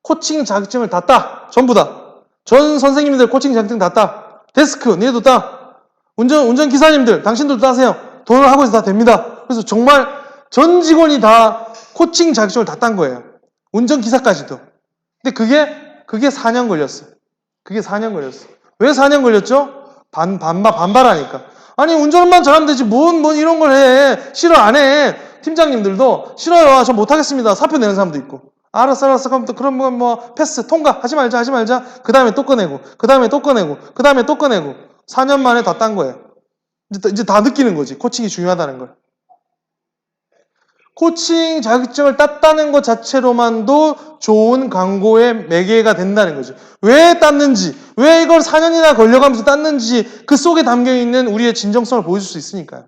코칭 자격증을 다 따. 전부 다. 전 선생님들 코칭 자격증 다 따. 데스크, 니네도 따. 운전 기사님들, 당신들도 따세요. 돈을 하고 있어 다 됩니다. 그래서 정말 전 직원이 다 코칭 자격증을 다 딴 거예요. 운전 기사까지도. 근데 그게 4년 걸렸어. 그게 4년 걸렸어. 왜 4년 걸렸죠? 반발하니까. 아니, 운전만 잘하면 되지. 뭔 이런 걸 해. 싫어, 안 해. 팀장님들도 싫어요. 저 못하겠습니다. 사표 내는 사람도 있고. 알았어. 그럼 패스, 통과. 하지 말자. 그 다음에 또 꺼내고. 그 다음에 또 꺼내고. 4년 만에 다 딴 거예요. 이제 다 느끼는 거지. 코칭이 중요하다는 걸. 코칭 자격증을 땄다는 것 자체로만도 좋은 광고의 매개가 된다는 거죠. 왜 땄는지, 왜 이걸 4년이나 걸려가면서 땄는지 그 속에 담겨있는 우리의 진정성을 보여줄 수 있으니까요.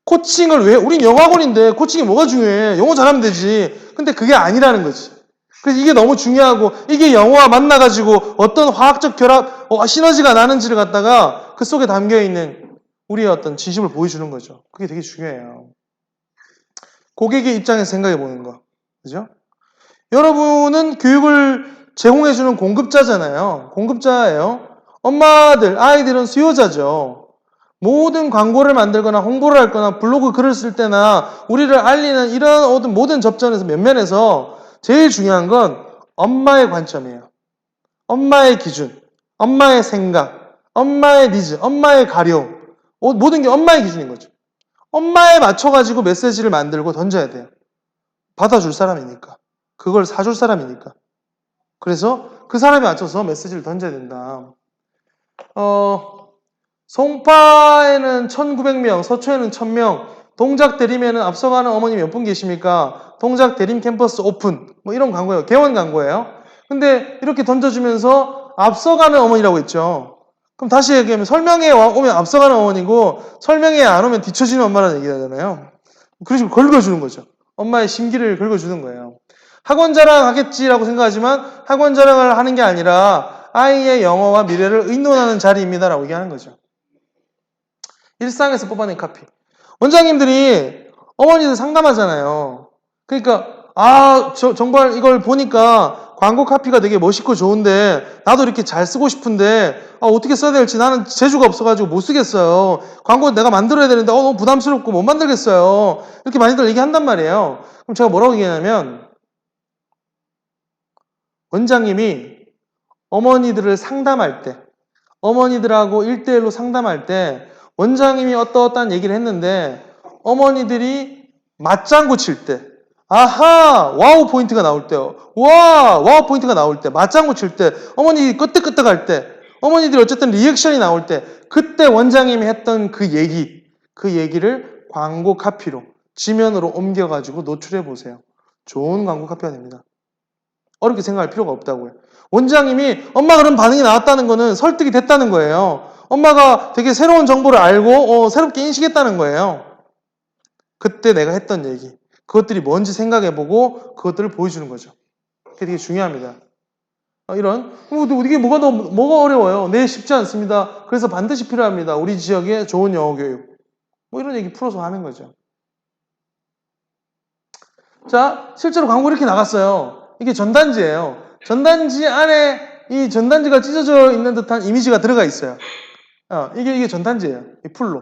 코칭을 우린 영어학원인데 코칭이 뭐가 중요해? 영어 잘하면 되지. 근데 그게 아니라는 거지. 그래서 이게 너무 중요하고 이게 영어와 만나가지고 어떤 화학적 결합, 시너지가 나는지를 갖다가 그 속에 담겨있는 우리의 어떤 진심을 보여주는 거죠. 그게 되게 중요해요. 고객의 입장에서 생각해 보는 거. 그죠? 여러분은 교육을 제공해주는 공급자잖아요. 공급자예요. 엄마들, 아이들은 수요자죠. 모든 광고를 만들거나 홍보를 할 거나 블로그 글을 쓸 때나 우리를 알리는 이런 모든 접전에서 면면에서 제일 중요한 건 엄마의 관점이에요. 엄마의 기준, 엄마의 생각, 엄마의 니즈, 엄마의 가려. 모든 게 엄마의 기준인 거죠. 엄마에 맞춰가지고 메시지를 만들고 던져야 돼요. 받아줄 사람이니까. 그걸 사줄 사람이니까. 그래서 그 사람에 맞춰서 메시지를 던져야 된다. 송파에는 1900명, 서초에는 1000명, 동작 대림에는 앞서가는 어머니 몇 분 계십니까? 동작 대림 캠퍼스 오픈. 뭐 이런 광고예요. 개원 광고예요. 근데 이렇게 던져주면서 앞서가는 어머니라고 했죠. 그럼 다시 얘기하면 설명회에 오면 앞서가는 어머니고 설명회에 안 오면 뒤처지는 엄마라는 얘기잖아요. 그런 식으로 긁어주는 거죠. 엄마의 심기를 긁어주는 거예요. 학원 자랑 하겠지라고 생각하지만 학원 자랑을 하는 게 아니라 아이의 영어와 미래를 의논하는 자리입니다라고 얘기하는 거죠. 일상에서 뽑아낸 카피. 원장님들이 어머니들 상담하잖아요. 그러니까 정말 이걸 보니까 광고 카피가 되게 멋있고 좋은데 나도 이렇게 잘 쓰고 싶은데 어떻게 써야 될지 나는 재주가 없어가지고 못 쓰겠어요. 광고 내가 만들어야 되는데 너무 부담스럽고 못 만들겠어요. 이렇게 많이들 얘기한단 말이에요. 그럼 제가 뭐라고 얘기하냐면 원장님이 어머니들을 상담할 때 어머니들하고 1대1로 상담할 때 원장님이 어떠어떠한 얘기를 했는데 어머니들이 맞장구 칠 때 아하 와우 포인트가 나올 때요. 와우 포인트가 나올 때 맞장구 칠 때 어머니 끄떡끄떡할 때 어머니들이 어쨌든 리액션이 나올 때 그때 원장님이 했던 그 얘기를 광고 카피로 지면으로 옮겨가지고 노출해 보세요. 좋은 광고 카피가 됩니다. 어렵게 생각할 필요가 없다고요. 원장님이 엄마 그런 반응이 나왔다는 거는 설득이 됐다는 거예요. 엄마가 되게 새로운 정보를 알고 새롭게 인식했다는 거예요. 그때 내가 했던 얘기 그것들이 뭔지 생각해보고 그것들을 보여주는 거죠. 그게 되게 중요합니다. 이게 뭐가 어려워요? 네, 쉽지 않습니다. 그래서 반드시 필요합니다. 우리 지역에 좋은 영어 교육. 뭐 이런 얘기 풀어서 하는 거죠. 자, 실제로 광고 이렇게 나갔어요. 이게 전단지예요. 전단지 안에 이 전단지가 찢어져 있는 듯한 이미지가 들어가 있어요. 이게 전단지예요. 이 풀로.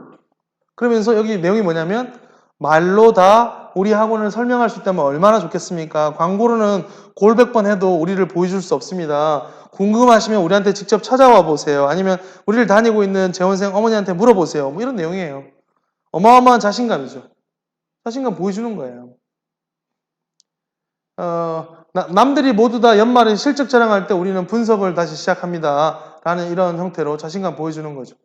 그러면서 여기 내용이 뭐냐면 말로 다 우리 학원을 설명할 수 있다면 얼마나 좋겠습니까? 광고로는 골백번 해도 우리를 보여줄 수 없습니다. 궁금하시면 우리한테 직접 찾아와 보세요. 아니면 우리를 다니고 있는 재원생 어머니한테 물어보세요. 뭐 이런 내용이에요. 어마어마한 자신감이죠. 자신감 보여주는 거예요. 남들이 모두 다 연말에 실적 자랑할 때 우리는 분석을 다시 시작합니다. 라는 이런 형태로 자신감 보여주는 거죠.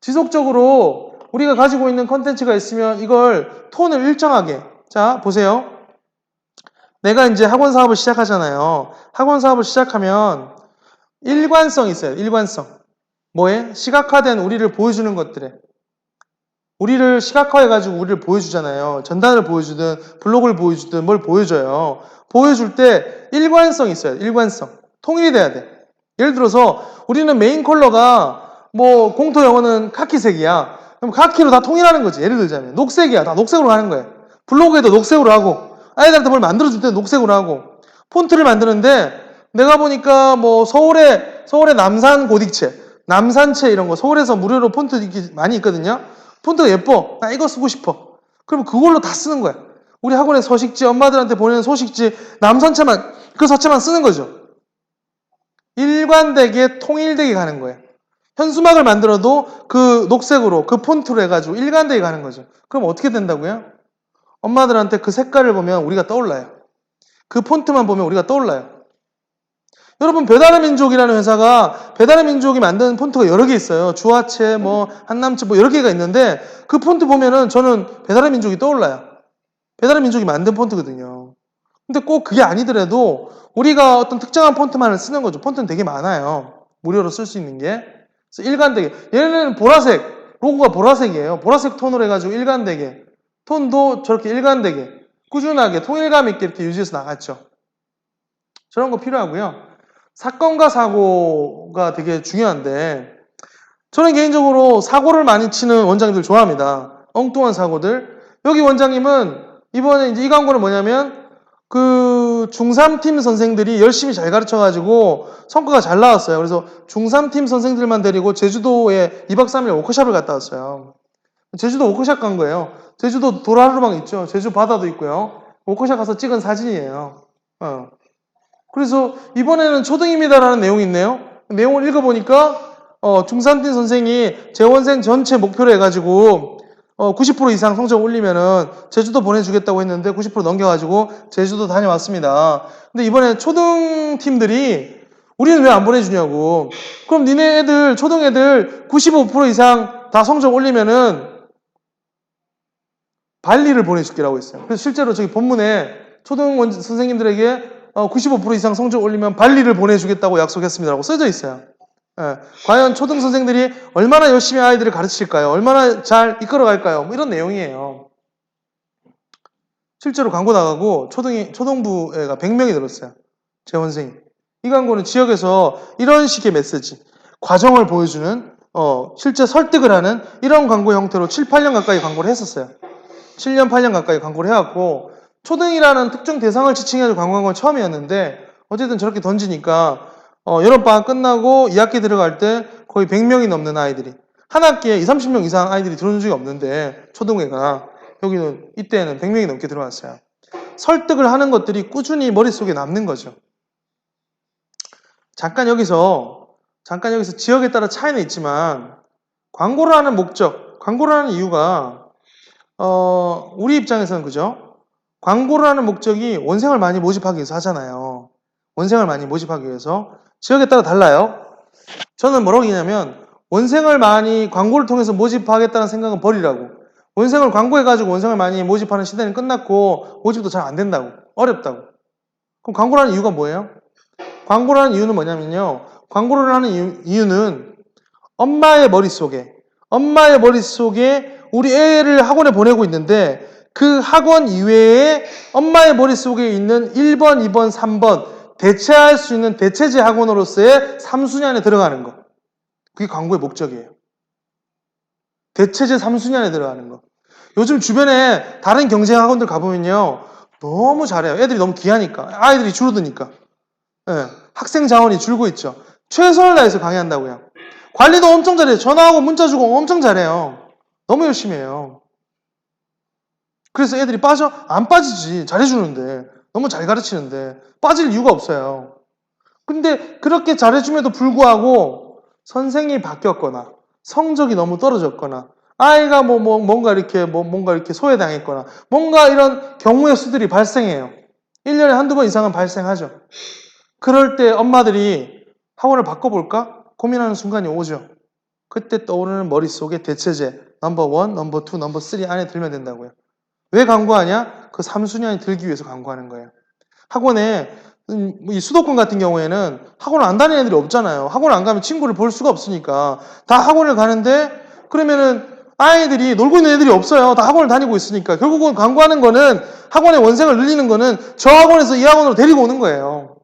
지속적으로 우리가 가지고 있는 컨텐츠가 있으면 이걸 톤을 일정하게 자 보세요. 내가 이제 학원 사업을 시작하잖아요. 학원 사업을 시작하면 일관성이 있어요. 일관성. 뭐에? 시각화된 우리를 보여주는 것들에 우리를 시각화해가지고 우리를 보여주잖아요. 전단을 보여주든 블로그를 보여주든 뭘 보여줘요. 보여줄 때 일관성이 있어요. 일관성. 통일이 돼야 돼. 예를 들어서 우리는 메인 컬러가 뭐 공통 영어는 카키색이야. 그럼 카키로 다 통일하는 거지. 예를 들자면 녹색이야. 다 녹색으로 하는 거예요. 블로그에도 녹색으로 하고 아이들한테 뭘 만들어줄 때 녹색으로 하고 폰트를 만드는데 내가 보니까 뭐 서울의 남산 고딕체, 남산체 이런 거 서울에서 무료로 폰트 많이 있거든요. 폰트가 예뻐. 나 이거 쓰고 싶어. 그러면 그걸로 다 쓰는 거야. 우리 학원의 서식지, 엄마들한테 보내는 소식지, 남산체만, 그 서체만 쓰는 거죠. 일관되게 통일되게 가는 거예요. 현수막을 만들어도 그 녹색으로, 그 폰트로 해가지고 일관되게 가는 거죠. 그럼 어떻게 된다고요? 엄마들한테 그 색깔을 보면 우리가 떠올라요. 그 폰트만 보면 우리가 떠올라요. 여러분 배달의 민족이라는 회사가 배달의 민족이 만드는 폰트가 여러 개 있어요. 주화체, 뭐 한남체 뭐 여러 개가 있는데 그 폰트 보면은 저는 배달의 민족이 떠올라요. 배달의 민족이 만든 폰트거든요. 근데 꼭 그게 아니더라도 우리가 어떤 특정한 폰트만을 쓰는 거죠. 폰트는 되게 많아요. 무료로 쓸 수 있는 게. 그래서 일관되게. 얘는 보라색, 로고가 보라색이에요. 보라색 톤으로 해가지고 일관되게. 톤도 저렇게 일관되게, 꾸준하게, 통일감 있게 이렇게 유지해서 나갔죠. 저런 거 필요하고요. 사건과 사고가 되게 중요한데 저는 개인적으로 사고를 많이 치는 원장님들 좋아합니다. 엉뚱한 사고들. 여기 원장님은 이번에 이제 이 광고는 뭐냐면 그 중3팀 선생들이 열심히 잘 가르쳐가지고 성과가 잘 나왔어요. 그래서 중3팀 선생들만 데리고 제주도에 2박 3일 워크숍을 갔다 왔어요. 제주도 워크숍 간 거예요. 제주도 도라르방 있죠. 제주 바다도 있고요. 워크숍 가서 찍은 사진이에요. 그래서 이번에는 초등입니다라는 내용이 있네요. 내용을 읽어보니까 중산팀 선생이 재원생 전체 목표로 해가지고 90% 이상 성적 올리면은 제주도 보내주겠다고 했는데 90% 넘겨가지고 제주도 다녀왔습니다. 근데 이번에 초등 팀들이 우리는 왜 안 보내주냐고. 그럼 니네 애들, 초등 애들 95% 이상 다 성적 올리면은 발리를 보내줄게라고 했어요. 그래서 실제로 저기 본문에 초등 선생님들에게 95% 이상 성적 올리면 발리를 보내주겠다고 약속했습니다라고 써져 있어요. 예, 과연 초등 선생들이 얼마나 열심히 아이들을 가르칠까요? 얼마나 잘 이끌어갈까요? 뭐 이런 내용이에요. 실제로 광고 나가고 초등부 애가 100명이 들었어요. 재원생이. 이 광고는 지역에서 이런 식의 메시지, 과정을 보여주는, 실제 설득을 하는 이런 광고 형태로 7, 8년 가까이 광고를 했었어요. 7년, 8년 가까이 광고를 해왔고, 초등이라는 특정 대상을 지칭해서 광고한 건 처음이었는데, 어쨌든 저렇게 던지니까, 여름방학 끝나고 2학기 들어갈 때 거의 100명이 넘는 아이들이, 한 학기에 20, 30명 이상 아이들이 들어온 적이 없는데, 초등회가, 여기는, 이때는 100명이 넘게 들어왔어요. 설득을 하는 것들이 꾸준히 머릿속에 남는 거죠. 잠깐 여기서 지역에 따라 차이는 있지만, 광고를 하는 목적, 광고를 하는 이유가, 우리 입장에서는 그죠? 광고를 하는 목적이 원생을 많이 모집하기 위해서 하잖아요. 원생을 많이 모집하기 위해서. 지역에 따라 달라요. 저는 뭐라고 얘기냐면, 원생을 많이 광고를 통해서 모집하겠다는 생각은 버리라고. 원생을 광고해가지고 원생을 많이 모집하는 시대는 끝났고, 모집도 잘 안 된다고. 어렵다고. 그럼 광고를 하는 이유가 뭐예요? 광고를 하는 이유는 뭐냐면요. 광고를 하는 이유는 엄마의 머릿속에 우리 애를 학원에 보내고 있는데 그 학원 이외에 엄마의 머릿속에 있는 1번, 2번, 3번 대체할 수 있는 대체제 학원으로서의 3순위 들어가는 거. 그게 광고의 목적이에요. 대체제 3순위 들어가는 거. 요즘 주변에 다른 경쟁 학원들 가보면요. 너무 잘해요. 애들이 너무 귀하니까. 아이들이 줄어드니까. 네, 학생 자원이 줄고 있죠. 최선을 다해서 강의한다고요. 관리도 엄청 잘해요. 전화하고 문자 주고 엄청 잘해요. 너무 열심히 해요. 그래서 애들이 안 빠지지. 잘해주는데. 너무 잘 가르치는데. 빠질 이유가 없어요. 근데 그렇게 잘해줌에도 불구하고 선생이 바뀌었거나 성적이 너무 떨어졌거나 아이가 뭔가 이렇게 소외당했거나 뭔가 이런 경우의 수들이 발생해요. 1년에 한두 번 이상은 발생하죠. 그럴 때 엄마들이 학원을 바꿔볼까? 고민하는 순간이 오죠. 그때 떠오르는 머릿속에 대체제 넘버 1, 넘버 2, 넘버 3 안에 들면 된다고요. 왜 광고하냐? 그 3순위 안에 들기 위해서 광고하는 거예요. 학원에 이 수도권 같은 경우에는 학원을 안 다니는 애들이 없잖아요. 학원을 안 가면 친구를 볼 수가 없으니까 다 학원을 가는데 그러면은 아이들이 놀고 있는 애들이 없어요. 다 학원을 다니고 있으니까 결국은 광고하는 거는 학원의 원생을 늘리는 거는 저 학원에서 이 학원으로 데리고 오는 거예요.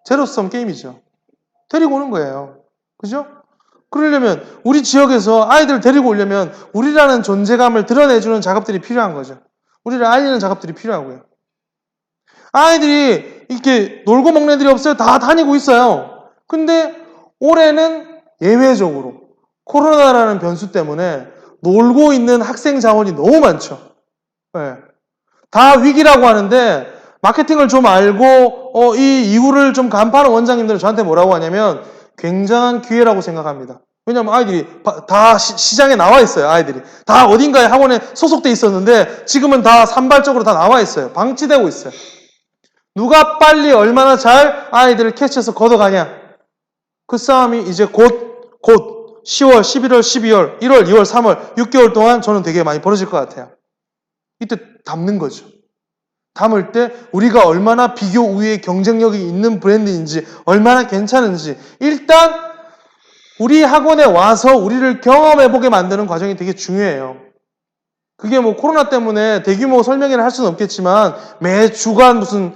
제로섬 게임이죠. 데리고 오는 거예요. 그죠? 그러려면 우리 지역에서 아이들을 데리고 오려면 우리라는 존재감을 드러내주는 작업들이 필요한 거죠. 우리를 알리는 작업들이 필요하고요. 아이들이 이렇게 놀고 먹는 애들이 없어요. 다 다니고 있어요. 근데 올해는 예외적으로 코로나라는 변수 때문에 놀고 있는 학생 자원이 너무 많죠. 네. 다 위기라고 하는데 마케팅을 좀 알고 이 이유를 좀 간파하는 원장님들은 저한테 뭐라고 하냐면 굉장한 기회라고 생각합니다. 왜냐하면 아이들이 다 시장에 나와 있어요. 아이들이 다 어딘가에 학원에 소속돼 있었는데 지금은 다 산발적으로 다 나와 있어요. 방치되고 있어요. 누가 빨리 얼마나 잘 아이들을 캐치해서 걷어가냐. 그 싸움이 이제 곧 10월, 11월, 12월, 1월, 2월, 3월 6개월 동안 저는 되게 많이 벌어질 것 같아요. 이때 담는 거죠. 담을 때 우리가 얼마나 비교 우위의 경쟁력이 있는 브랜드인지 얼마나 괜찮은지 일단 우리 학원에 와서 우리를 경험해보게 만드는 과정이 되게 중요해요. 그게 코로나 때문에 대규모 설명회를 할 수는 없겠지만 매 주간 무슨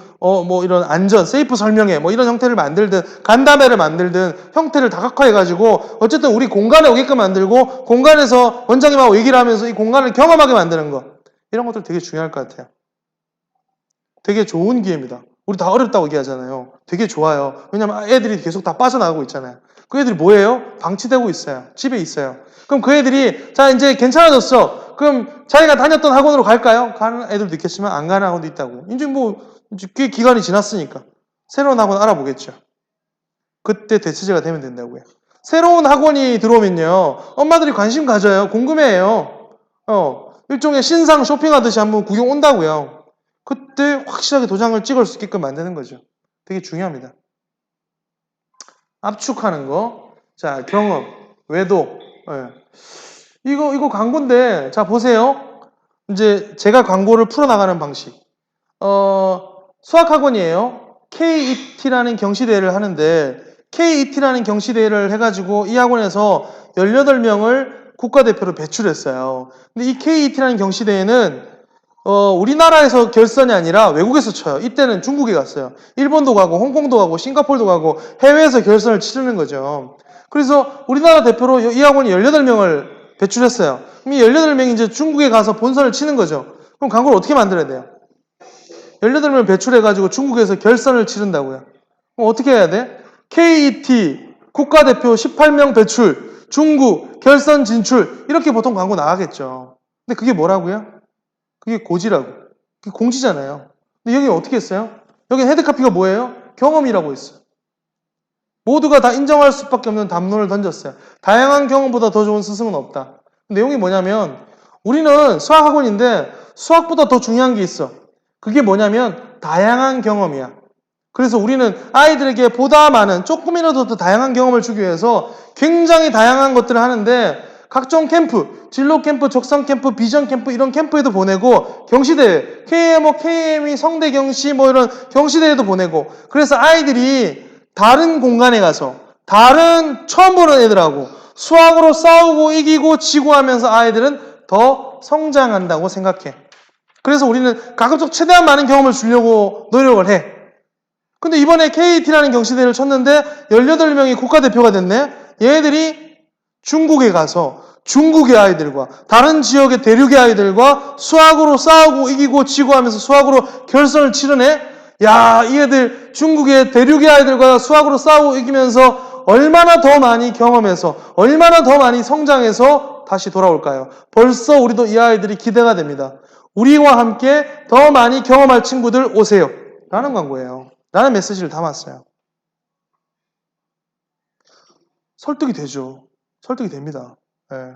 이런 안전, 세이프 설명회 이런 형태를 만들든 간담회를 만들든 형태를 다각화해가지고 어쨌든 우리 공간에 오게끔 만들고 공간에서 원장님하고 얘기를 하면서 이 공간을 경험하게 만드는 거 이런 것들 되게 중요할 것 같아요. 되게 좋은 기회입니다. 우리 다 어렵다고 얘기하잖아요. 되게 좋아요. 왜냐면 애들이 계속 다 빠져나가고 있잖아요. 그 애들이 뭐예요? 방치되고 있어요. 집에 있어요. 그럼 그 애들이 자 이제 괜찮아졌어. 그럼 자기가 다녔던 학원으로 갈까요? 가는 애들도 있겠지만 안 가는 학원도 있다고요. 이제 꽤 기간이 지났으니까 새로운 학원 알아보겠죠. 그때 대체제가 되면 된다고요. 새로운 학원이 들어오면요. 엄마들이 관심 가져요. 궁금해해요. 일종의 신상 쇼핑하듯이 한번 구경 온다고요. 그때 확실하게 도장을 찍을 수 있게끔 만드는 거죠. 되게 중요합니다. 압축하는 거. 자, 경험, 외도. 이거 광고인데, 자, 보세요. 이제 제가 광고를 풀어나가는 방식. 수학학원이에요. KET라는 경시대회를 하는데, KET라는 경시대회를 해가지고 이 학원에서 18명을 국가대표로 배출했어요. 근데 이 KET라는 경시대회는 우리나라에서 결선이 아니라 외국에서 쳐요. 이때는 중국에 갔어요. 일본도 가고, 홍콩도 가고, 싱가포르도 가고, 해외에서 결선을 치르는 거죠. 그래서 우리나라 대표로 이 학원이 18명을 배출했어요. 그럼 이 18명이 이제 중국에 가서 본선을 치는 거죠. 그럼 광고를 어떻게 만들어야 돼요? 18명을 배출해가지고 중국에서 결선을 치른다고요. 그럼 어떻게 해야 돼? KET 국가대표 18명 배출, 중국 결선 진출, 이렇게 보통 광고 나가겠죠. 근데 그게 뭐라고요? 그게 고지라고. 그게 공지잖아요. 근데 여기 어떻게 했어요? 여기 헤드카피가 뭐예요? 경험이라고 했어요. 모두가 다 인정할 수밖에 없는 담론을 던졌어요. 다양한 경험보다 더 좋은 스승은 없다. 내용이 뭐냐면 우리는 수학학원인데 수학보다 더 중요한 게 있어. 그게 뭐냐면 다양한 경험이야. 그래서 우리는 아이들에게 보다 많은 조금이라도 더 다양한 경험을 주기 위해서 굉장히 다양한 것들을 하는데 각종 캠프, 진로 캠프, 적성 캠프, 비전 캠프 이런 캠프에도 보내고 경시대회, KM이 성대 경시 뭐 이런 경시대회도 보내고 그래서 아이들이 다른 공간에 가서 다른 처음 보는 애들하고 수학으로 싸우고 이기고 지고 하면서 아이들은 더 성장한다고 생각해. 그래서 우리는 가급적 최대한 많은 경험을 주려고 노력을 해. 근데 이번에 KT라는 경시대회를 쳤는데 18명이 국가대표가 됐네. 얘네들이 중국에 가서 중국의 아이들과 다른 지역의 대륙의 아이들과 수학으로 싸우고 이기고 지고 하면서 수학으로 결선을 치르네. 야, 이 애들 중국의 대륙의 아이들과 수학으로 싸우고 이기면서 얼마나 더 많이 경험해서 얼마나 더 많이 성장해서 다시 돌아올까요? 벌써 우리도 이 아이들이 기대가 됩니다. 우리와 함께 더 많이 경험할 친구들 오세요. 라는 광고예요. 라는 메시지를 담았어요. 설득이 되죠. 설득이 됩니다. 네.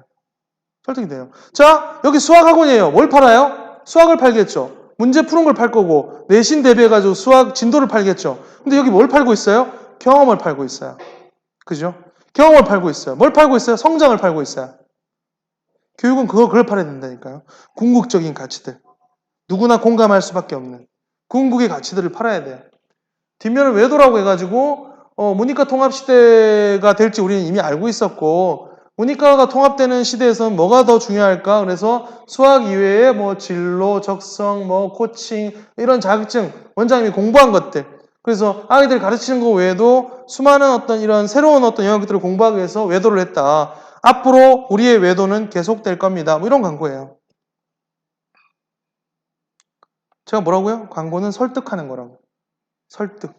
설득이 돼요. 자, 여기 수학학원이에요. 뭘 팔아요? 수학을 팔겠죠. 문제 푸는 걸 팔 거고 내신 대비해가지고 수학 진도를 팔겠죠. 근데 여기 뭘 팔고 있어요? 경험을 팔고 있어요. 그죠? 경험을 팔고 있어요. 뭘 팔고 있어요? 성장을 팔고 있어요. 교육은 그걸 팔아야 된다니까요. 궁극적인 가치들. 누구나 공감할 수밖에 없는 궁극의 가치들을 팔아야 돼요. 뒷면을 외도라고 해가지고 문이과 통합 시대가 될지 우리는 이미 알고 있었고 문이과가 통합되는 시대에서는 뭐가 더 중요할까? 그래서 수학 이외에 뭐 진로, 적성, 뭐 코칭 이런 자격증 원장님이 공부한 것들 그래서 아이들 가르치는 거 외에도 수많은 어떤 이런 새로운 어떤 영역들을 공부하기 위해서 외도를 했다. 앞으로 우리의 외도는 계속될 겁니다. 뭐 이런 광고예요. 제가 뭐라고요? 광고는 설득하는 거라고. 설득.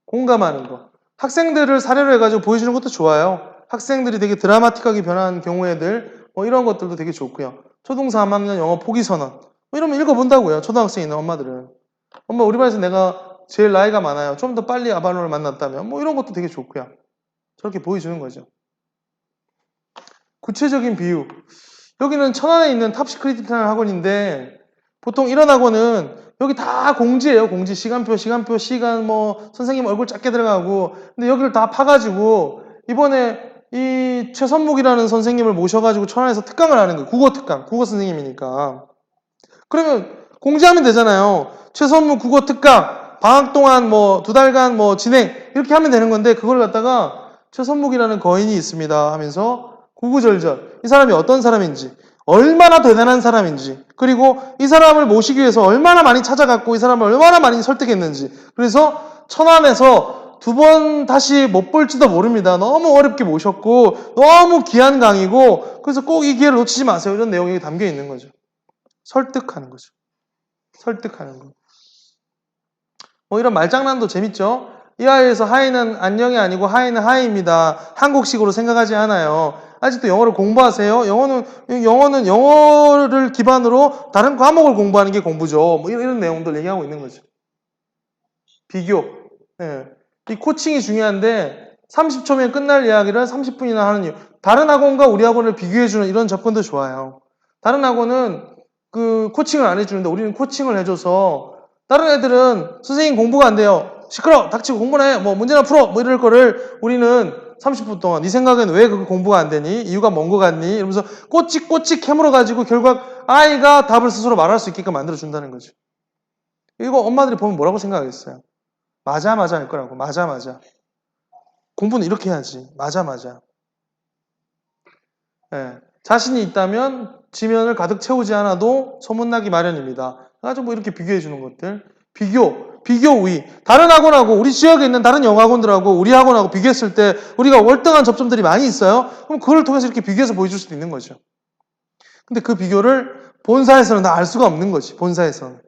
공감하는 거. 학생들을 사례로 해가지고 보여주는 것도 좋아요. 학생들이 되게 드라마틱하게 변한 경우에들 뭐 이런 것들도 되게 좋고요. 초등 3학년 영어 포기 선언 뭐 이러면 읽어본다고요. 초등학생이 있는 엄마들은. 엄마 우리 반에서 내가 제일 나이가 많아요. 좀 더 빨리 아바노를 만났다면 뭐 이런 것도 되게 좋고요. 저렇게 보여주는 거죠. 구체적인 비유. 여기는 천안에 있는 탑시크릿이라는 학원인데 보통 이런 학원은 여기 다 공지예요. 공지. 시간표, 시간, 뭐 선생님 얼굴 작게 들어가고 근데 여기를 다 파가지고 이번에 이 최선묵이라는 선생님을 모셔가지고 천안에서 특강을 하는 거예요. 국어 특강. 국어 선생님이니까. 그러면 공지하면 되잖아요. 최선묵 국어 특강 방학 동안 뭐 2달간 뭐 진행 이렇게 하면 되는 건데 그걸 갖다가 최선묵이라는 거인이 있습니다 하면서 구구절절 이 사람이 어떤 사람인지 얼마나 대단한 사람인지 그리고 이 사람을 모시기 위해서 얼마나 많이 찾아갔고 이 사람을 얼마나 많이 설득했는지 그래서 천안에서 2번 다시 못 볼지도 모릅니다. 너무 어렵게 모셨고 너무 귀한 강의고 그래서 꼭 이 기회를 놓치지 마세요. 이런 내용이 담겨 있는 거죠. 설득하는 거죠. 설득하는 거. 뭐 이런 말장난도 재밌죠. 이 아이에서 하이는 안녕이 아니고 하이는 하이입니다. 한국식으로 생각하지 않아요. 아직도 영어를 공부하세요? 영어는 영어를 기반으로 다른 과목을 공부하는 게 공부죠. 뭐 이런 내용들 얘기하고 있는 거죠. 비교. 이 코칭이 중요한데 30초면 끝날 이야기를 30분이나 하는 이유. 다른 학원과 우리 학원을 비교해주는 이런 접근도 좋아요. 다른 학원은 그 코칭을 안 해주는데 우리는 코칭을 해줘서 다른 애들은 선생님 공부가 안 돼요. 시끄러! 닥치고 공부나 해! 뭐 문제나 풀어! 뭐 이럴 거를 우리는 30분 동안 네 생각에는 왜 그거 공부가 안 되니? 이유가 뭔 거 같니? 이러면서 꼬치꼬치 캐물어 가지고 결국 아이가 답을 스스로 말할 수 있게끔 만들어 준다는 거죠. 이거 엄마들이 보면 뭐라고 생각하겠어요? 맞아 할 거라고. 맞아. 공부는 이렇게 해야지. 맞아. 예. 자신이 있다면 지면을 가득 채우지 않아도 소문나기 마련입니다. 그래가지고 뭐 이렇게 비교해 주는 것들. 비교 우위. 다른 학원하고 우리 지역에 있는 다른 영어학원들하고 우리 학원하고 비교했을 때 우리가 월등한 접점들이 많이 있어요. 그럼 그걸 통해서 이렇게 비교해서 보여줄 수도 있는 거죠. 근데 그 비교를 본사에서는 다 알 수가 없는 거지. 본사에서는.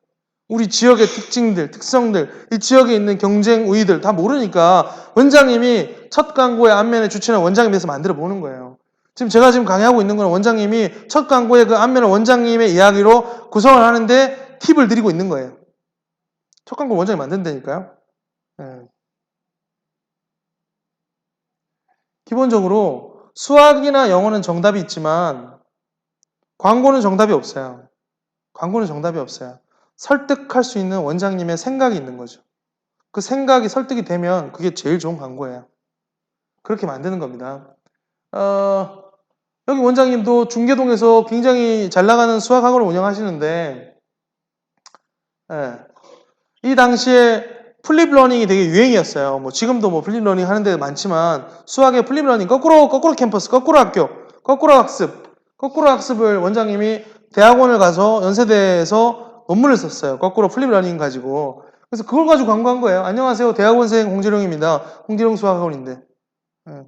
우리 지역의 특징들, 특성들, 이 지역에 있는 경쟁 우위들 다 모르니까 원장님이 첫 광고의 앞면에 주치는 원장님에서 만들어 보는 거예요. 제가 강의하고 있는 건 원장님이 첫 광고의 그 앞면을 원장님의 이야기로 구성을 하는데 팁을 드리고 있는 거예요. 첫 광고 원장이 만든다니까요. 네. 기본적으로 수학이나 영어는 정답이 있지만 광고는 정답이 없어요. 광고는 정답이 없어요. 설득할 수 있는 원장님의 생각이 있는 거죠. 그 생각이 설득이 되면 그게 제일 좋은 광고예요. 그렇게 만드는 겁니다. 여기 원장님도 중계동에서 굉장히 잘 나가는 수학학원을 운영하시는데 예, 이 당시에 플립러닝이 되게 유행이었어요. 뭐 지금도 뭐 플립러닝 하는 데 많지만 수학의 플립러닝 거꾸로 캠퍼스, 거꾸로 학교, 거꾸로 학습을 원장님이 대학원을 가서 연세대에서 논문을 썼어요. 거꾸로 플립러닝 가지고. 그래서 그걸 가지고 광고한 거예요. 안녕하세요. 대학원생 홍지룡입니다. 홍지룡 수학학원인데. 예.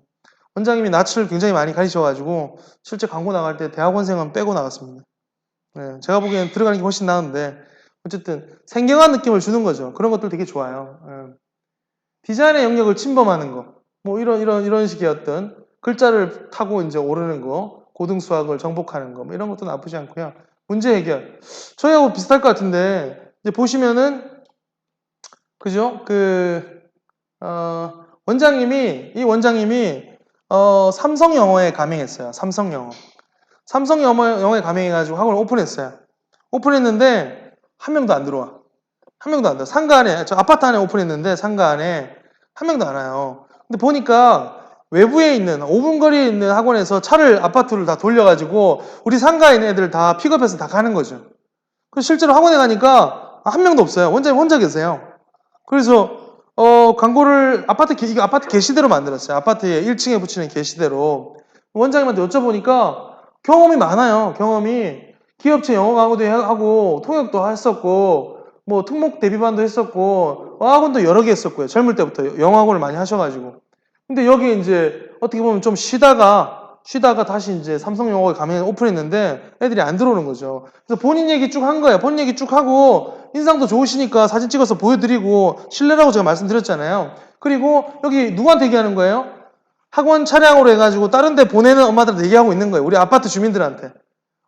원장님이 낯을 굉장히 많이 가리셔가지고 실제 광고 나갈 때 대학원생은 빼고 나갔습니다. 예. 제가 보기엔 들어가는 게 훨씬 나은데 어쨌든 생경한 느낌을 주는 거죠. 그런 것들 되게 좋아요. 예. 디자인의 영역을 침범하는 거, 뭐 이런 식의 어떤 글자를 타고 이제 오르는 거, 고등 수학을 정복하는 거, 뭐 이런 것도 나쁘지 않고요. 문제 해결. 저희하고 비슷할 것 같은데 이제 보시면은 그죠? 이 원장님이 삼성 영어에 가맹했어요. 삼성 영어. 삼성 영어에 가맹해가지고 학원을 오픈했어요. 오픈했는데 한 명도 안 들어와. 한 명도 안 들어와. 상가 안에, 저 아파트 안에 오픈했는데 상가 안에 한 명도 안 와요. 근데 보니까 외부에 있는 5분 거리에 있는 학원에서 차를 아파트를 다 돌려가지고 우리 상가에 있는 애들 다 픽업해서 다 가는 거죠. 그래서 실제로 학원에 가니까 한 명도 없어요. 원장님 혼자 계세요. 그래서 광고를 이거 아파트 게시대로 만들었어요. 아파트에 1층에 붙이는 게시대로. 원장님한테 여쭤보니까 경험이 많아요. 경험이 기업체 영어 강의도 하고 통역도 했었고 뭐 특목 대비반도 했었고 어학원도 여러 개 했었고요. 젊을 때부터 영어 학원을 많이 하셔가지고. 근데 여기 이제 어떻게 보면 좀 쉬다가 다시 이제 삼성영어에 가면 오픈했는데 애들이 안 들어오는 거죠. 그래서 본인 얘기 쭉 한 거예요. 본인 얘기 쭉 하고 인상도 좋으시니까 사진 찍어서 보여드리고 신뢰라고 제가 말씀드렸잖아요. 그리고 여기 누구한테 얘기하는 거예요? 학원 차량으로 해가지고 다른 데 보내는 엄마들한테 얘기하고 있는 거예요. 우리 아파트 주민들한테.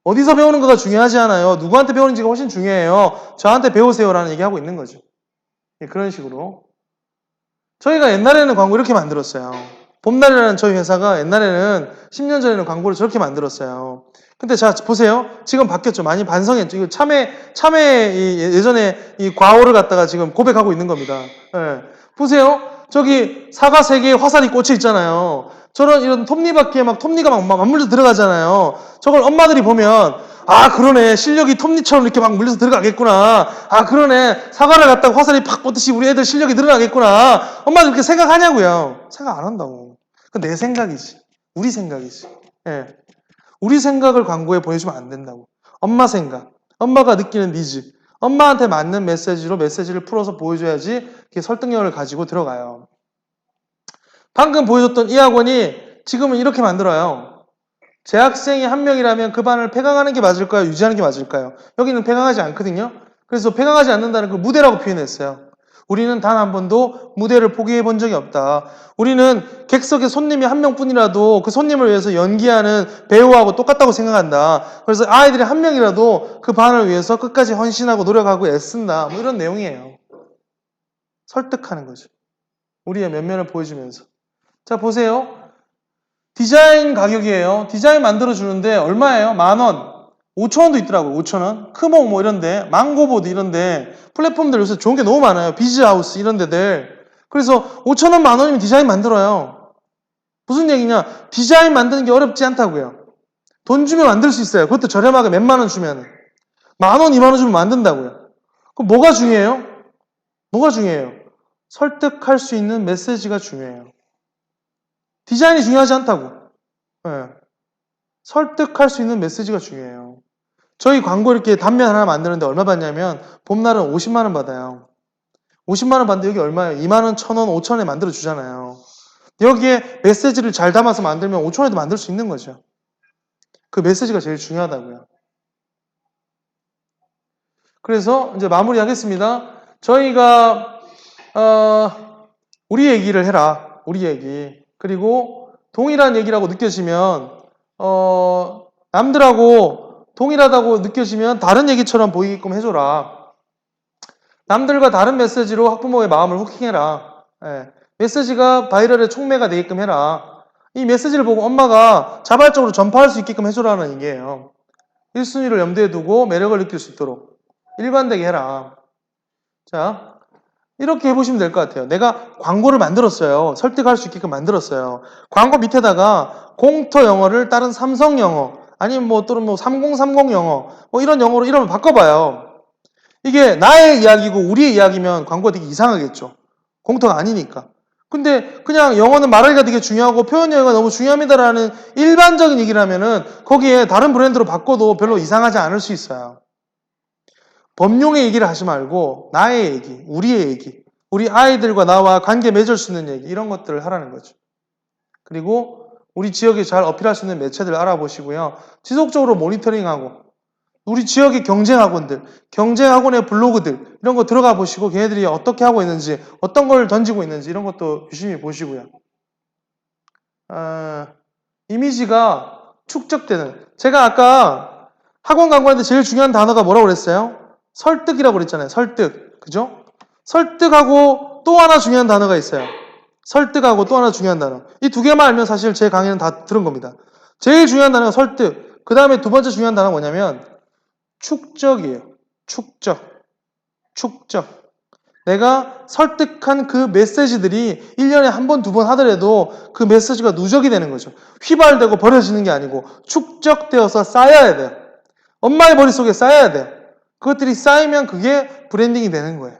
어디서 배우는 거가 중요하지 않아요. 누구한테 배우는지가 훨씬 중요해요. 저한테 배우세요라는 얘기하고 있는 거죠. 예, 그런 식으로. 저희가 옛날에는 광고 이렇게 만들었어요. 봄날이라는 저희 회사가 옛날에는 10년 전에는 광고를 저렇게 만들었어요. 근데 자, 보세요. 지금 바뀌었죠. 많이 반성했죠. 이거 예전에 이 과오를 갖다가 지금 고백하고 있는 겁니다. 예. 보세요. 저기 사과 3개에 화살이 꽂혀 있잖아요. 이런 톱니바퀴에 톱니가 맞물려 들어가잖아요. 저걸 엄마들이 보면 아, 그러네. 실력이 톱니처럼 이렇게 막 물려서 들어가겠구나. 아, 그러네. 사과를 갖다가 화살이 팍 꽂듯이 우리 애들 실력이 늘어나겠구나. 엄마들 그렇게 생각하냐고요. 생각 안 한다고. 그건 내 생각이지. 우리 생각이지. 예. 우리 생각을 광고에 보여주면 안 된다고. 엄마 생각. 엄마가 느끼는 니즈. 엄마한테 맞는 메시지를 풀어서 보여줘야지 그게 설득력을 가지고 들어가요. 방금 보여줬던 이 학원이 지금은 이렇게 만들어요. 재학생이 한 명이라면 그 반을 폐강하는 게 맞을까요? 유지하는 게 맞을까요? 여기는 폐강하지 않거든요. 그래서 폐강하지 않는다는 걸 무대라고 표현했어요. 우리는 단 한 번도 무대를 포기해 본 적이 없다. 우리는 객석에 손님이 한 명뿐이라도 그 손님을 위해서 연기하는 배우하고 똑같다고 생각한다. 그래서 아이들이 한 명이라도 그 반을 위해서 끝까지 헌신하고 노력하고 애쓴다. 뭐 이런 내용이에요. 설득하는 거죠. 우리의 면면을 보여주면서. 자, 보세요. 디자인 가격이에요. 디자인 만들어주는데 얼마예요? 10,000원. 5,000원도 있더라고요. 5,000원. 크몽 뭐 이런데, 망고보드 이런데, 플랫폼들 요새 좋은 게 너무 많아요. 비즈하우스 이런 데들. 그래서 5,000원, 10,000원이면 디자인 만들어요. 무슨 얘기냐? 디자인 만드는 게 어렵지 않다고요. 돈 주면 만들 수 있어요. 그것도 저렴하게 몇만 원 주면. 10,000원, 20,000원 주면 만든다고요. 그럼 뭐가 중요해요? 뭐가 중요해요? 설득할 수 있는 메시지가 중요해요. 디자인이 중요하지 않다고. 예. 설득할 수 있는 메시지가 중요해요. 저희 광고 이렇게 단면 하나 만드는데 얼마 받냐면 봄날은 50만 원 받아요. 50만 원 받는데 여기 얼마예요? 2만 원, 1,000원, 5,000원에 만들어 주잖아요. 여기에 메시지를 잘 담아서 만들면 5,000원에도 만들 수 있는 거죠. 그 메시지가 제일 중요하다고요. 그래서 이제 마무리하겠습니다. 저희가 우리 얘기를 해라. 우리 얘기. 그리고 동일한 얘기라고 느껴지면 남들하고 동일하다고 느껴지면 다른 얘기처럼 보이게끔 해줘라. 남들과 다른 메시지로 학부모의 마음을 후킹해라. 예. 메시지가 바이럴의 촉매가 되게끔 해라. 이 메시지를 보고 엄마가 자발적으로 전파할 수 있게끔 해줘라는 얘기예요. 1순위를 염두에 두고 매력을 느낄 수 있도록 일관되게 해라. 자, 이렇게 해보시면 될 것 같아요. 내가 광고를 만들었어요. 설득할 수 있게끔 만들었어요. 광고 밑에다가 공터 영어를 다른 삼성 영어, 아니면 뭐 또는 뭐 3030 영어, 뭐 이런 영어로 이름을 바꿔봐요. 이게 나의 이야기고 우리의 이야기면 광고가 되게 이상하겠죠. 공터가 아니니까. 근데 그냥 영어는 말하기가 되게 중요하고 표현 영어가 너무 중요합니다라는 일반적인 얘기라면은 거기에 다른 브랜드로 바꿔도 별로 이상하지 않을 수 있어요. 범용의 얘기를 하지 말고 나의 얘기, 우리의 얘기, 우리 아이들과 나와 관계 맺을 수 있는 얘기 이런 것들을 하라는 거죠. 그리고 우리 지역에 잘 어필할 수 있는 매체들 알아보시고요. 지속적으로 모니터링하고 우리 지역의 경쟁학원들, 경쟁학원의 블로그들 이런 거 들어가 보시고 걔네들이 어떻게 하고 있는지 어떤 걸 던지고 있는지 이런 것도 유심히 보시고요. 이미지가 축적되는 제가 아까 학원 광고하는데 제일 중요한 단어가 뭐라고 그랬어요? 설득이라고 그랬잖아요. 설득. 그죠? 설득하고 또 하나 중요한 단어가 있어요. 설득하고 또 하나 중요한 단어. 이 두 개만 알면 사실 제 강의는 다 들은 겁니다. 제일 중요한 단어가 설득. 그 다음에 두 번째 중요한 단어가 뭐냐면 축적이에요. 축적. 축적. 내가 설득한 그 메시지들이 1년에 한 번, 두 번 하더라도 그 메시지가 누적이 되는 거죠. 휘발되고 버려지는 게 아니고 축적되어서 쌓여야 돼요. 엄마의 머릿속에 쌓여야 돼요. 그것들이 쌓이면 그게 브랜딩이 되는 거예요.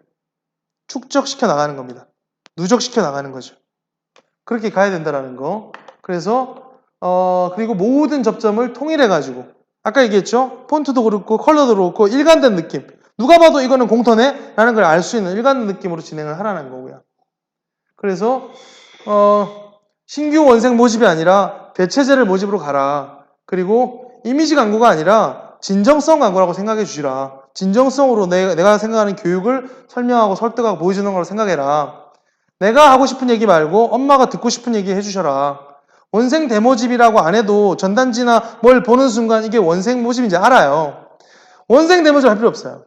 축적시켜 나가는 겁니다. 누적시켜 나가는 거죠. 그렇게 가야 된다는 거. 그래서 그리고 모든 접점을 통일해가지고 아까 얘기했죠? 폰트도 그렇고 컬러도 그렇고 일관된 느낌. 누가 봐도 이거는 공터네? 라는 걸 알 수 있는 일관된 느낌으로 진행을 하라는 거고요. 그래서 신규 원생 모집이 아니라 대체제를 모집으로 가라. 그리고 이미지 광고가 아니라 진정성 광고라고 생각해 주시라. 진정성으로 내가 생각하는 교육을 설명하고 설득하고 보여주는 거라고 생각해라. 내가 하고 싶은 얘기 말고 엄마가 듣고 싶은 얘기 해주셔라. 원생 데모집이라고 안 해도 전단지나 뭘 보는 순간 이게 원생 모집인지 알아요. 원생 데모집 할 필요 없어요.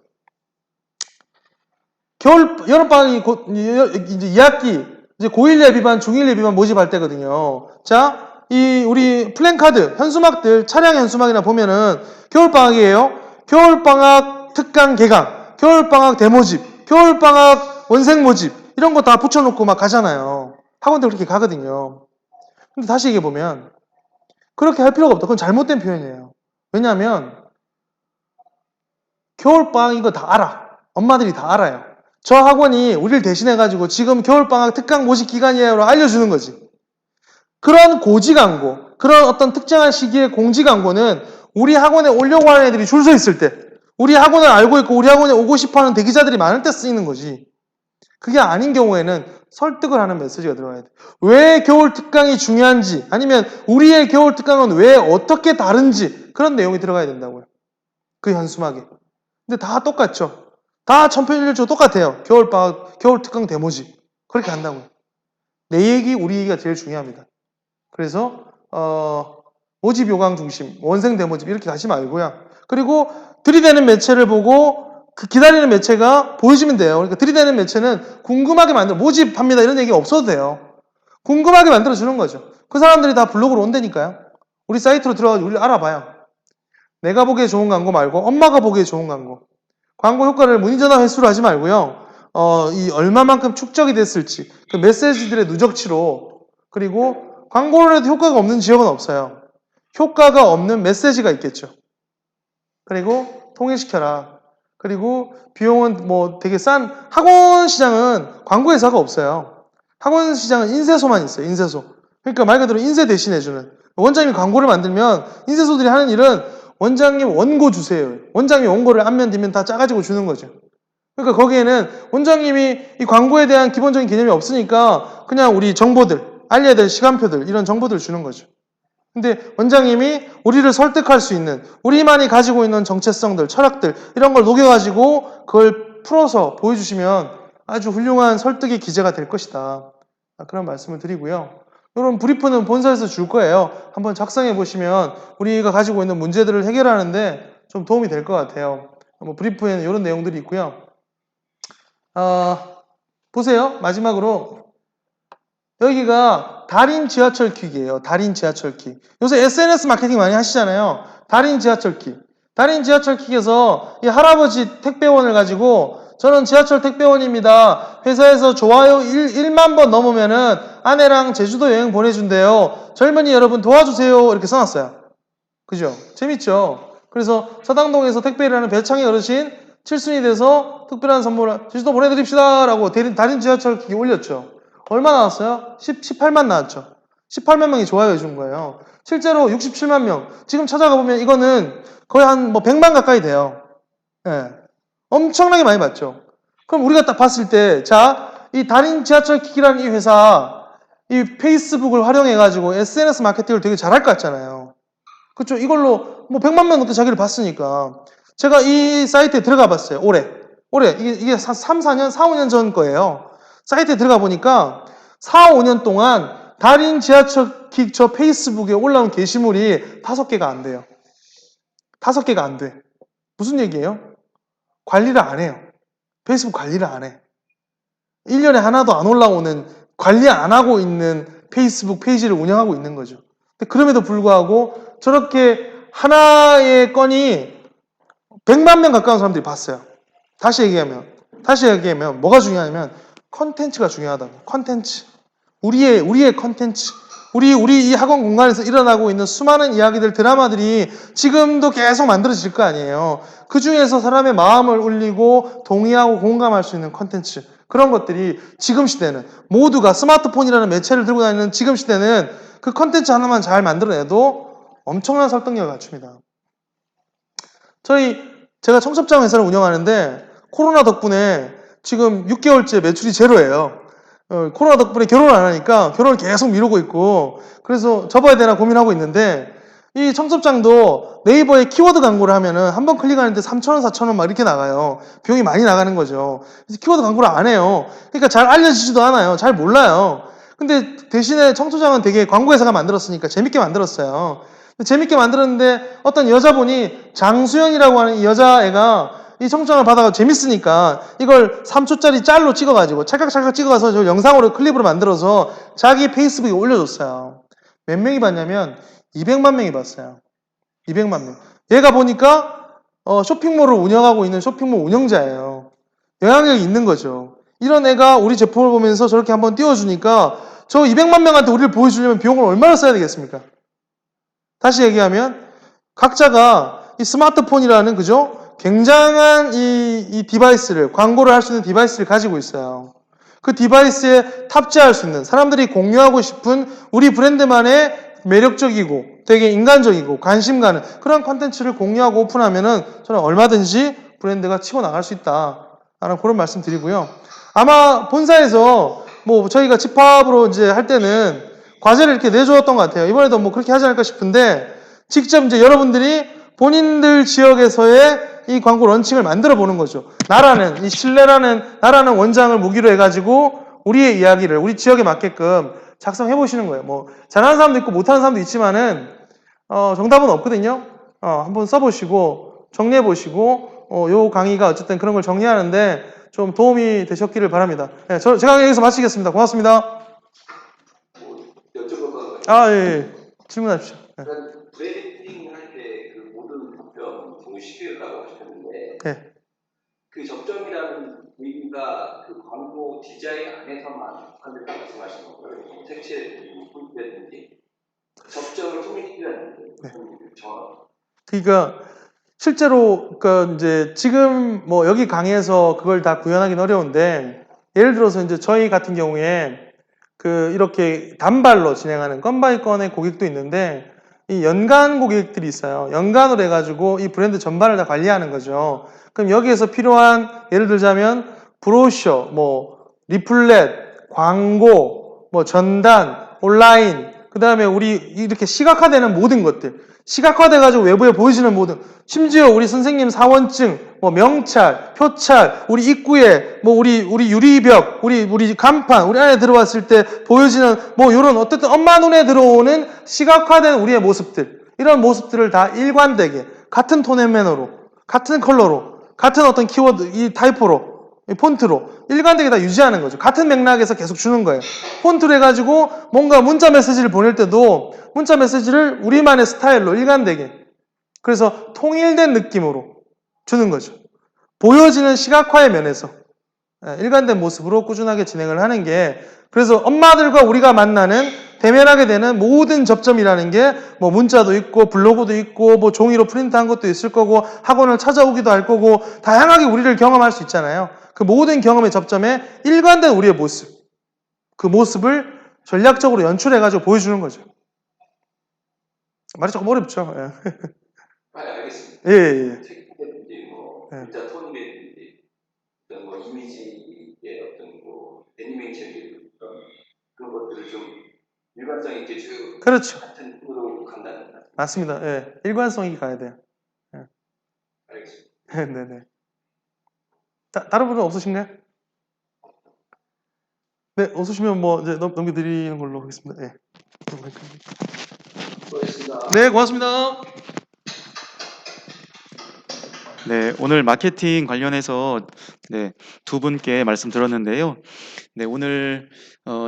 여름방학이 곧, 이제 2학기, 이제 고1 예비반, 중1 예비반 모집할 때거든요. 자, 우리 플랜카드, 현수막들, 차량 현수막이나 보면은 겨울방학이에요. 겨울방학 특강 개강, 겨울방학 데모집, 겨울방학 원생 모집, 이런 거 다 붙여놓고 막 가잖아요. 학원들 그렇게 가거든요. 근데 다시 얘기해보면, 그렇게 할 필요가 없다. 그건 잘못된 표현이에요. 왜냐하면, 겨울방학 이거 다 알아. 엄마들이 다 알아요. 저 학원이 우리를 대신해가지고 지금 겨울방학 특강 모집 기간이에요. 알려주는 거지. 그런 고지 광고, 그런 어떤 특정한 시기의 공지 광고는 우리 학원에 오려고 하는 애들이 줄 서 있을 때, 우리 학원을 알고 있고 우리 학원에 오고 싶어 하는 대기자들이 많을 때 쓰이는 거지. 그게 아닌 경우에는 설득을 하는 메시지가 들어가야 돼. 왜 겨울 특강이 중요한지, 아니면 우리의 겨울 특강은 왜 어떻게 다른지, 그런 내용이 들어가야 된다고요. 그 현수막에. 근데 다 똑같죠. 다 천편일률적으로 똑같아요. 겨울방학, 겨울 특강 데모지. 그렇게 한다고요. 내 얘기, 우리 얘기가 제일 중요합니다. 그래서 모집 요강 중심, 원생 데모집 이렇게 가지 말고요. 그리고 들이대는 매체를 보고 그 기다리는 매체가 보여지면 돼요. 그러니까 들이대는 매체는 궁금하게 만들어 모집합니다 이런 얘기 없어도 돼요. 궁금하게 만들어주는 거죠. 그 사람들이 다 블로그로 온다니까요. 우리 사이트로 들어가서 우리를 알아봐요. 내가 보기에 좋은 광고 말고 엄마가 보기에 좋은 광고. 광고 효과를 문의전화 횟수로 하지 말고요. 이 얼마만큼 축적이 됐을지, 그 메시지들의 누적치로, 그리고 광고를 해도 효과가 없는 지역은 없어요. 효과가 없는 메시지가 있겠죠. 그리고 통일시켜라. 그리고 비용은 뭐 되게 싼, 학원 시장은 광고 회사가 없어요. 학원 시장은 인쇄소만 있어요. 인쇄소. 그러니까 말 그대로 인쇄 대신해주는. 원장님이 광고를 만들면 인쇄소들이 하는 일은 원장님 원고 주세요. 원장님이 원고를 앞면 뒷면 다 짜가지고 주는 거죠. 그러니까 거기에는 원장님이 이 광고에 대한 기본적인 개념이 없으니까 그냥 우리 정보들, 알려야 될 시간표들, 이런 정보들을 주는 거죠. 근데 원장님이 우리를 설득할 수 있는, 우리만이 가지고 있는 정체성들, 철학들, 이런 걸 녹여가지고 그걸 풀어서 보여주시면 아주 훌륭한 설득의 기제가 될 것이다. 그런 말씀을 드리고요. 이런 브리프는 본사에서 줄 거예요. 한번 작성해 보시면 우리가 가지고 있는 문제들을 해결하는데 좀 도움이 될 것 같아요. 뭐 브리프에는 이런 내용들이 있고요. 보세요. 마지막으로 여기가 달인 지하철킥이에요. 달인 지하철킥. 요새 SNS 마케팅 많이 하시잖아요. 달인 지하철킥. 달인 지하철킥에서 이 할아버지 택배원을 가지고 저는 지하철 택배원입니다. 회사에서 좋아요 1만 번 넘으면은 아내랑 제주도 여행 보내준대요. 젊은이 여러분 도와주세요. 이렇게 써놨어요. 그죠? 재밌죠? 그래서 서당동에서 택배를 하는 배창의 어르신 7순위 돼서 특별한 선물을 제주도 보내드립시다 라고 달인 지하철킥이 올렸죠. 얼마 나왔어요? 18만 나왔죠. 18만 명이 좋아요 해준 거예요. 실제로 67만 명. 지금 찾아가 보면 이거는 거의 한 100만 가까이 돼요. 예. 엄청나게 많이 봤죠. 그럼 우리가 딱 봤을 때, 자, 이 달인 지하철킥이라는 이 회사, 이 페이스북을 활용해가지고 SNS 마케팅을 되게 잘할 것 같잖아요. 그쵸? 이걸로 100만 명 넘게 자기를 봤으니까. 제가 이 사이트에 들어가 봤어요. 올해. 이게 3, 4년, 4, 5년 전 거예요. 사이트에 들어가 보니까 4, 5년 동안 달인 지하철킥 저 페이스북에 올라온 게시물이 5개가 안 돼요. 5개가 안 돼. 무슨 얘기예요? 관리를 안 해요. 페이스북 관리를 안 해. 1년에 하나도 안 올라오는, 관리 안 하고 있는 페이스북 페이지를 운영하고 있는 거죠. 근데 그럼에도 불구하고 저렇게 하나의 건이 100만 명 가까운 사람들이 봤어요. 다시 얘기하면 뭐가 중요하냐면 컨텐츠가 중요하다고. 컨텐츠. 우리의 컨텐츠. 우리 이 학원 공간에서 일어나고 있는 수많은 이야기들, 드라마들이 지금도 계속 만들어질 거 아니에요. 그 중에서 사람의 마음을 울리고 동의하고 공감할 수 있는 컨텐츠. 그런 것들이 지금 시대는 모두가 스마트폰이라는 매체를 들고 다니는 지금 시대는 그 컨텐츠 하나만 잘 만들어내도 엄청난 설득력을 갖춥니다. 제가 청첩장 회사를 운영하는데 코로나 덕분에 지금 6개월째 매출이 제로예요. 코로나 덕분에 결혼을 안 하니까 결혼을 계속 미루고 있고 그래서 접어야 되나 고민하고 있는데 이 청첩장도 네이버에 키워드 광고를 하면은 한 번 클릭하는데 3,000원, 4,000원 막 이렇게 나가요. 비용이 많이 나가는 거죠. 그래서 키워드 광고를 안 해요. 그러니까 잘 알려지지도 않아요. 잘 몰라요. 근데 대신에 청첩장은 되게 광고회사가 만들었으니까 재밌게 만들었어요. 재밌게 만들었는데 어떤 여자분이 장수연이라고 하는 이 여자애가 이 청첩장을 받아가 재밌으니까 이걸 3초짜리 짤로 찍어가지고 찰칵찰칵 찍어가서 저 영상으로 클립으로 만들어서 자기 페이스북에 올려줬어요. 몇 명이 봤냐면 200만 명이 봤어요. 200만 명. 얘가 보니까 쇼핑몰을 운영하고 있는 쇼핑몰 운영자예요. 영향력이 있는 거죠. 이런 애가 우리 제품을 보면서 저렇게 한번 띄워주니까 저 200만 명한테 우리를 보여주려면 비용을 얼마나 써야 되겠습니까? 다시 얘기하면 각자가 이 스마트폰이라는 그죠? 굉장한 이 디바이스를, 광고를 할 수 있는 디바이스를 가지고 있어요. 그 디바이스에 탑재할 수 있는, 사람들이 공유하고 싶은 우리 브랜드만의 매력적이고 되게 인간적이고 관심 가는 그런 콘텐츠를 공유하고 오픈하면은 저는 얼마든지 브랜드가 치고 나갈 수 있다 라는 그런 말씀 드리고요. 아마 본사에서 저희가 집합으로 이제 할 때는 과제를 이렇게 내주었던 것 같아요. 이번에도 그렇게 하지 않을까 싶은데 직접 이제 여러분들이 본인들 지역에서의 이 광고 런칭을 만들어 보는 거죠. 나라는, 이 신뢰라는 나라는 원장을 무기로 해가지고 우리의 이야기를 우리 지역에 맞게끔 작성해 보시는 거예요. 잘하는 사람도 있고 못하는 사람도 있지만은 정답은 없거든요. 한번 써보시고 정리해 보시고 요 강의가 어쨌든 그런 걸 정리하는데 좀 도움이 되셨기를 바랍니다. 네, 제가 여기서 마치겠습니다. 고맙습니다. 아, 예, 예. 질문하십시오. 예. 그러니까 브랜딩 할 때 그 모든 접점 동시되었다고 하셨는데 예. 그 접점이라는 의미가 그 광고 디자인 안에서만 한다고 말씀하시는 건가요? 색채 포인트라든지 접점을 통일시키라는 정확. 그러니까 실제로 그 이제 지금 뭐 여기 강의에서 그걸 다 구현하기는 어려운데 예를 들어서 이제 저희 같은 경우에 그 이렇게 단발로 진행하는 건바이 건의 고객도 있는데 이 연간 고객들이 있어요. 연간으로 해가지고 이 브랜드 전반을 다 관리하는 거죠. 그럼 여기에서 필요한 예를 들자면 브로셔, 뭐 리플렛, 광고, 뭐 전단, 온라인, 그 다음에 우리 이렇게 시각화되는 모든 것들, 시각화돼가지고 외부에 보여지는 모든, 심지어 우리 선생님 사원증, 뭐 명찰, 표찰, 우리 입구에 뭐 우리 유리벽, 우리 간판, 우리 안에 들어왔을 때 보여지는 뭐 이런 어쨌든 엄마 눈에 들어오는 시각화된 우리의 모습들, 이런 모습들을 다 일관되게 같은 톤 앤 매너로, 같은 컬러로, 같은 어떤 키워드, 이 타이포로, 이 폰트로 일관되게 다 유지하는 거죠. 같은 맥락에서 계속 주는 거예요. 폰트로 해가지고 뭔가 문자 메시지를 보낼 때도 문자 메시지를 우리만의 스타일로 일관되게, 그래서 통일된 느낌으로 주는 거죠. 보여지는 시각화의 면에서 일관된 모습으로 꾸준하게 진행을 하는 게, 그래서 엄마들과 우리가 만나는 대면하게 되는 모든 접점이라는 게 뭐 문자도 있고 블로그도 있고 뭐 종이로 프린트한 것도 있을 거고 학원을 찾아오기도 할 거고 다양하게 우리를 경험할 수 있잖아요. 그 모든 경험의 접점에 일관된 우리의 모습, 그 모습을 전략적으로 연출해가지고 보여주는 거죠. 말이 조금 어렵죠. 예. 알겠습니다. 예, 예. 색이라든지 뭐 예. 문자 톤이라든지 어떤 뭐 이미지의 어떤 뭐 애니메이션이 그런 것들을 좀 일관성 있게 쭉 그렇죠. 같은 톤으로 간다는 말. 맞습니다. 예. 일관성이 가야 돼요. 예. 알겠습니다. 네네. 다른 분은 없으신가요? 네, 없으시면 뭐 이제 넘겨드리는 걸로 하겠습니다. 예. 수고하셨습니다. 네, 고맙습니다. 네, 오늘 마케팅 관련해서 네, 두 분께 말씀 들었는데요. 네, 오늘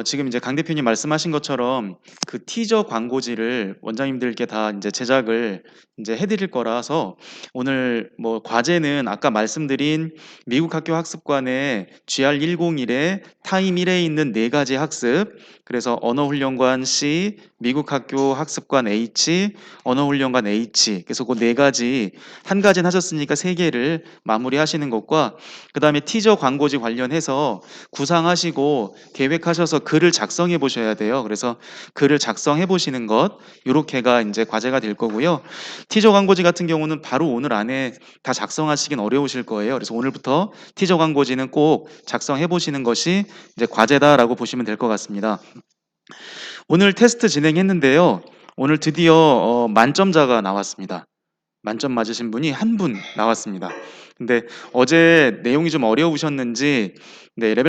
지금 이제 강 대표님 말씀하신 것처럼 그 티저 광고지를 원장님들께 다 이제 제작을 이제 해드릴 거라서 오늘 뭐 과제는 아까 말씀드린 미국 학교 학습관의 GR101에 타임 1에 있는 네 가지 학습, 그래서 언어훈련관 C, 미국 학교 학습관 H, 언어훈련관 H, 그래서 그 네 가지 한 가지는 하셨으니까 세 개를 마무리하시는 것과 그 다음에 티저 광고지 관련해서 구상하시고 계획하셔서 글을 작성해 보셔야 돼요. 그래서 글을 작성해 보시는 것, 요렇게가 이제 과제가 될 거고요. 티저 광고지 같은 경우는 바로 오늘 안에 다 작성하시긴 어려우실 거예요. 그래서 오늘부터 티저 광고지는 꼭 작성해 보시는 것이 이제 과제다라고 보시면 될 것 같습니다. 오늘 테스트 진행했는데요. 오늘 드디어 만점자가 나왔습니다. 만점 맞으신 분이 한 분 나왔습니다. 근데 어제 내용이 좀 어려우셨는지 네, 레벨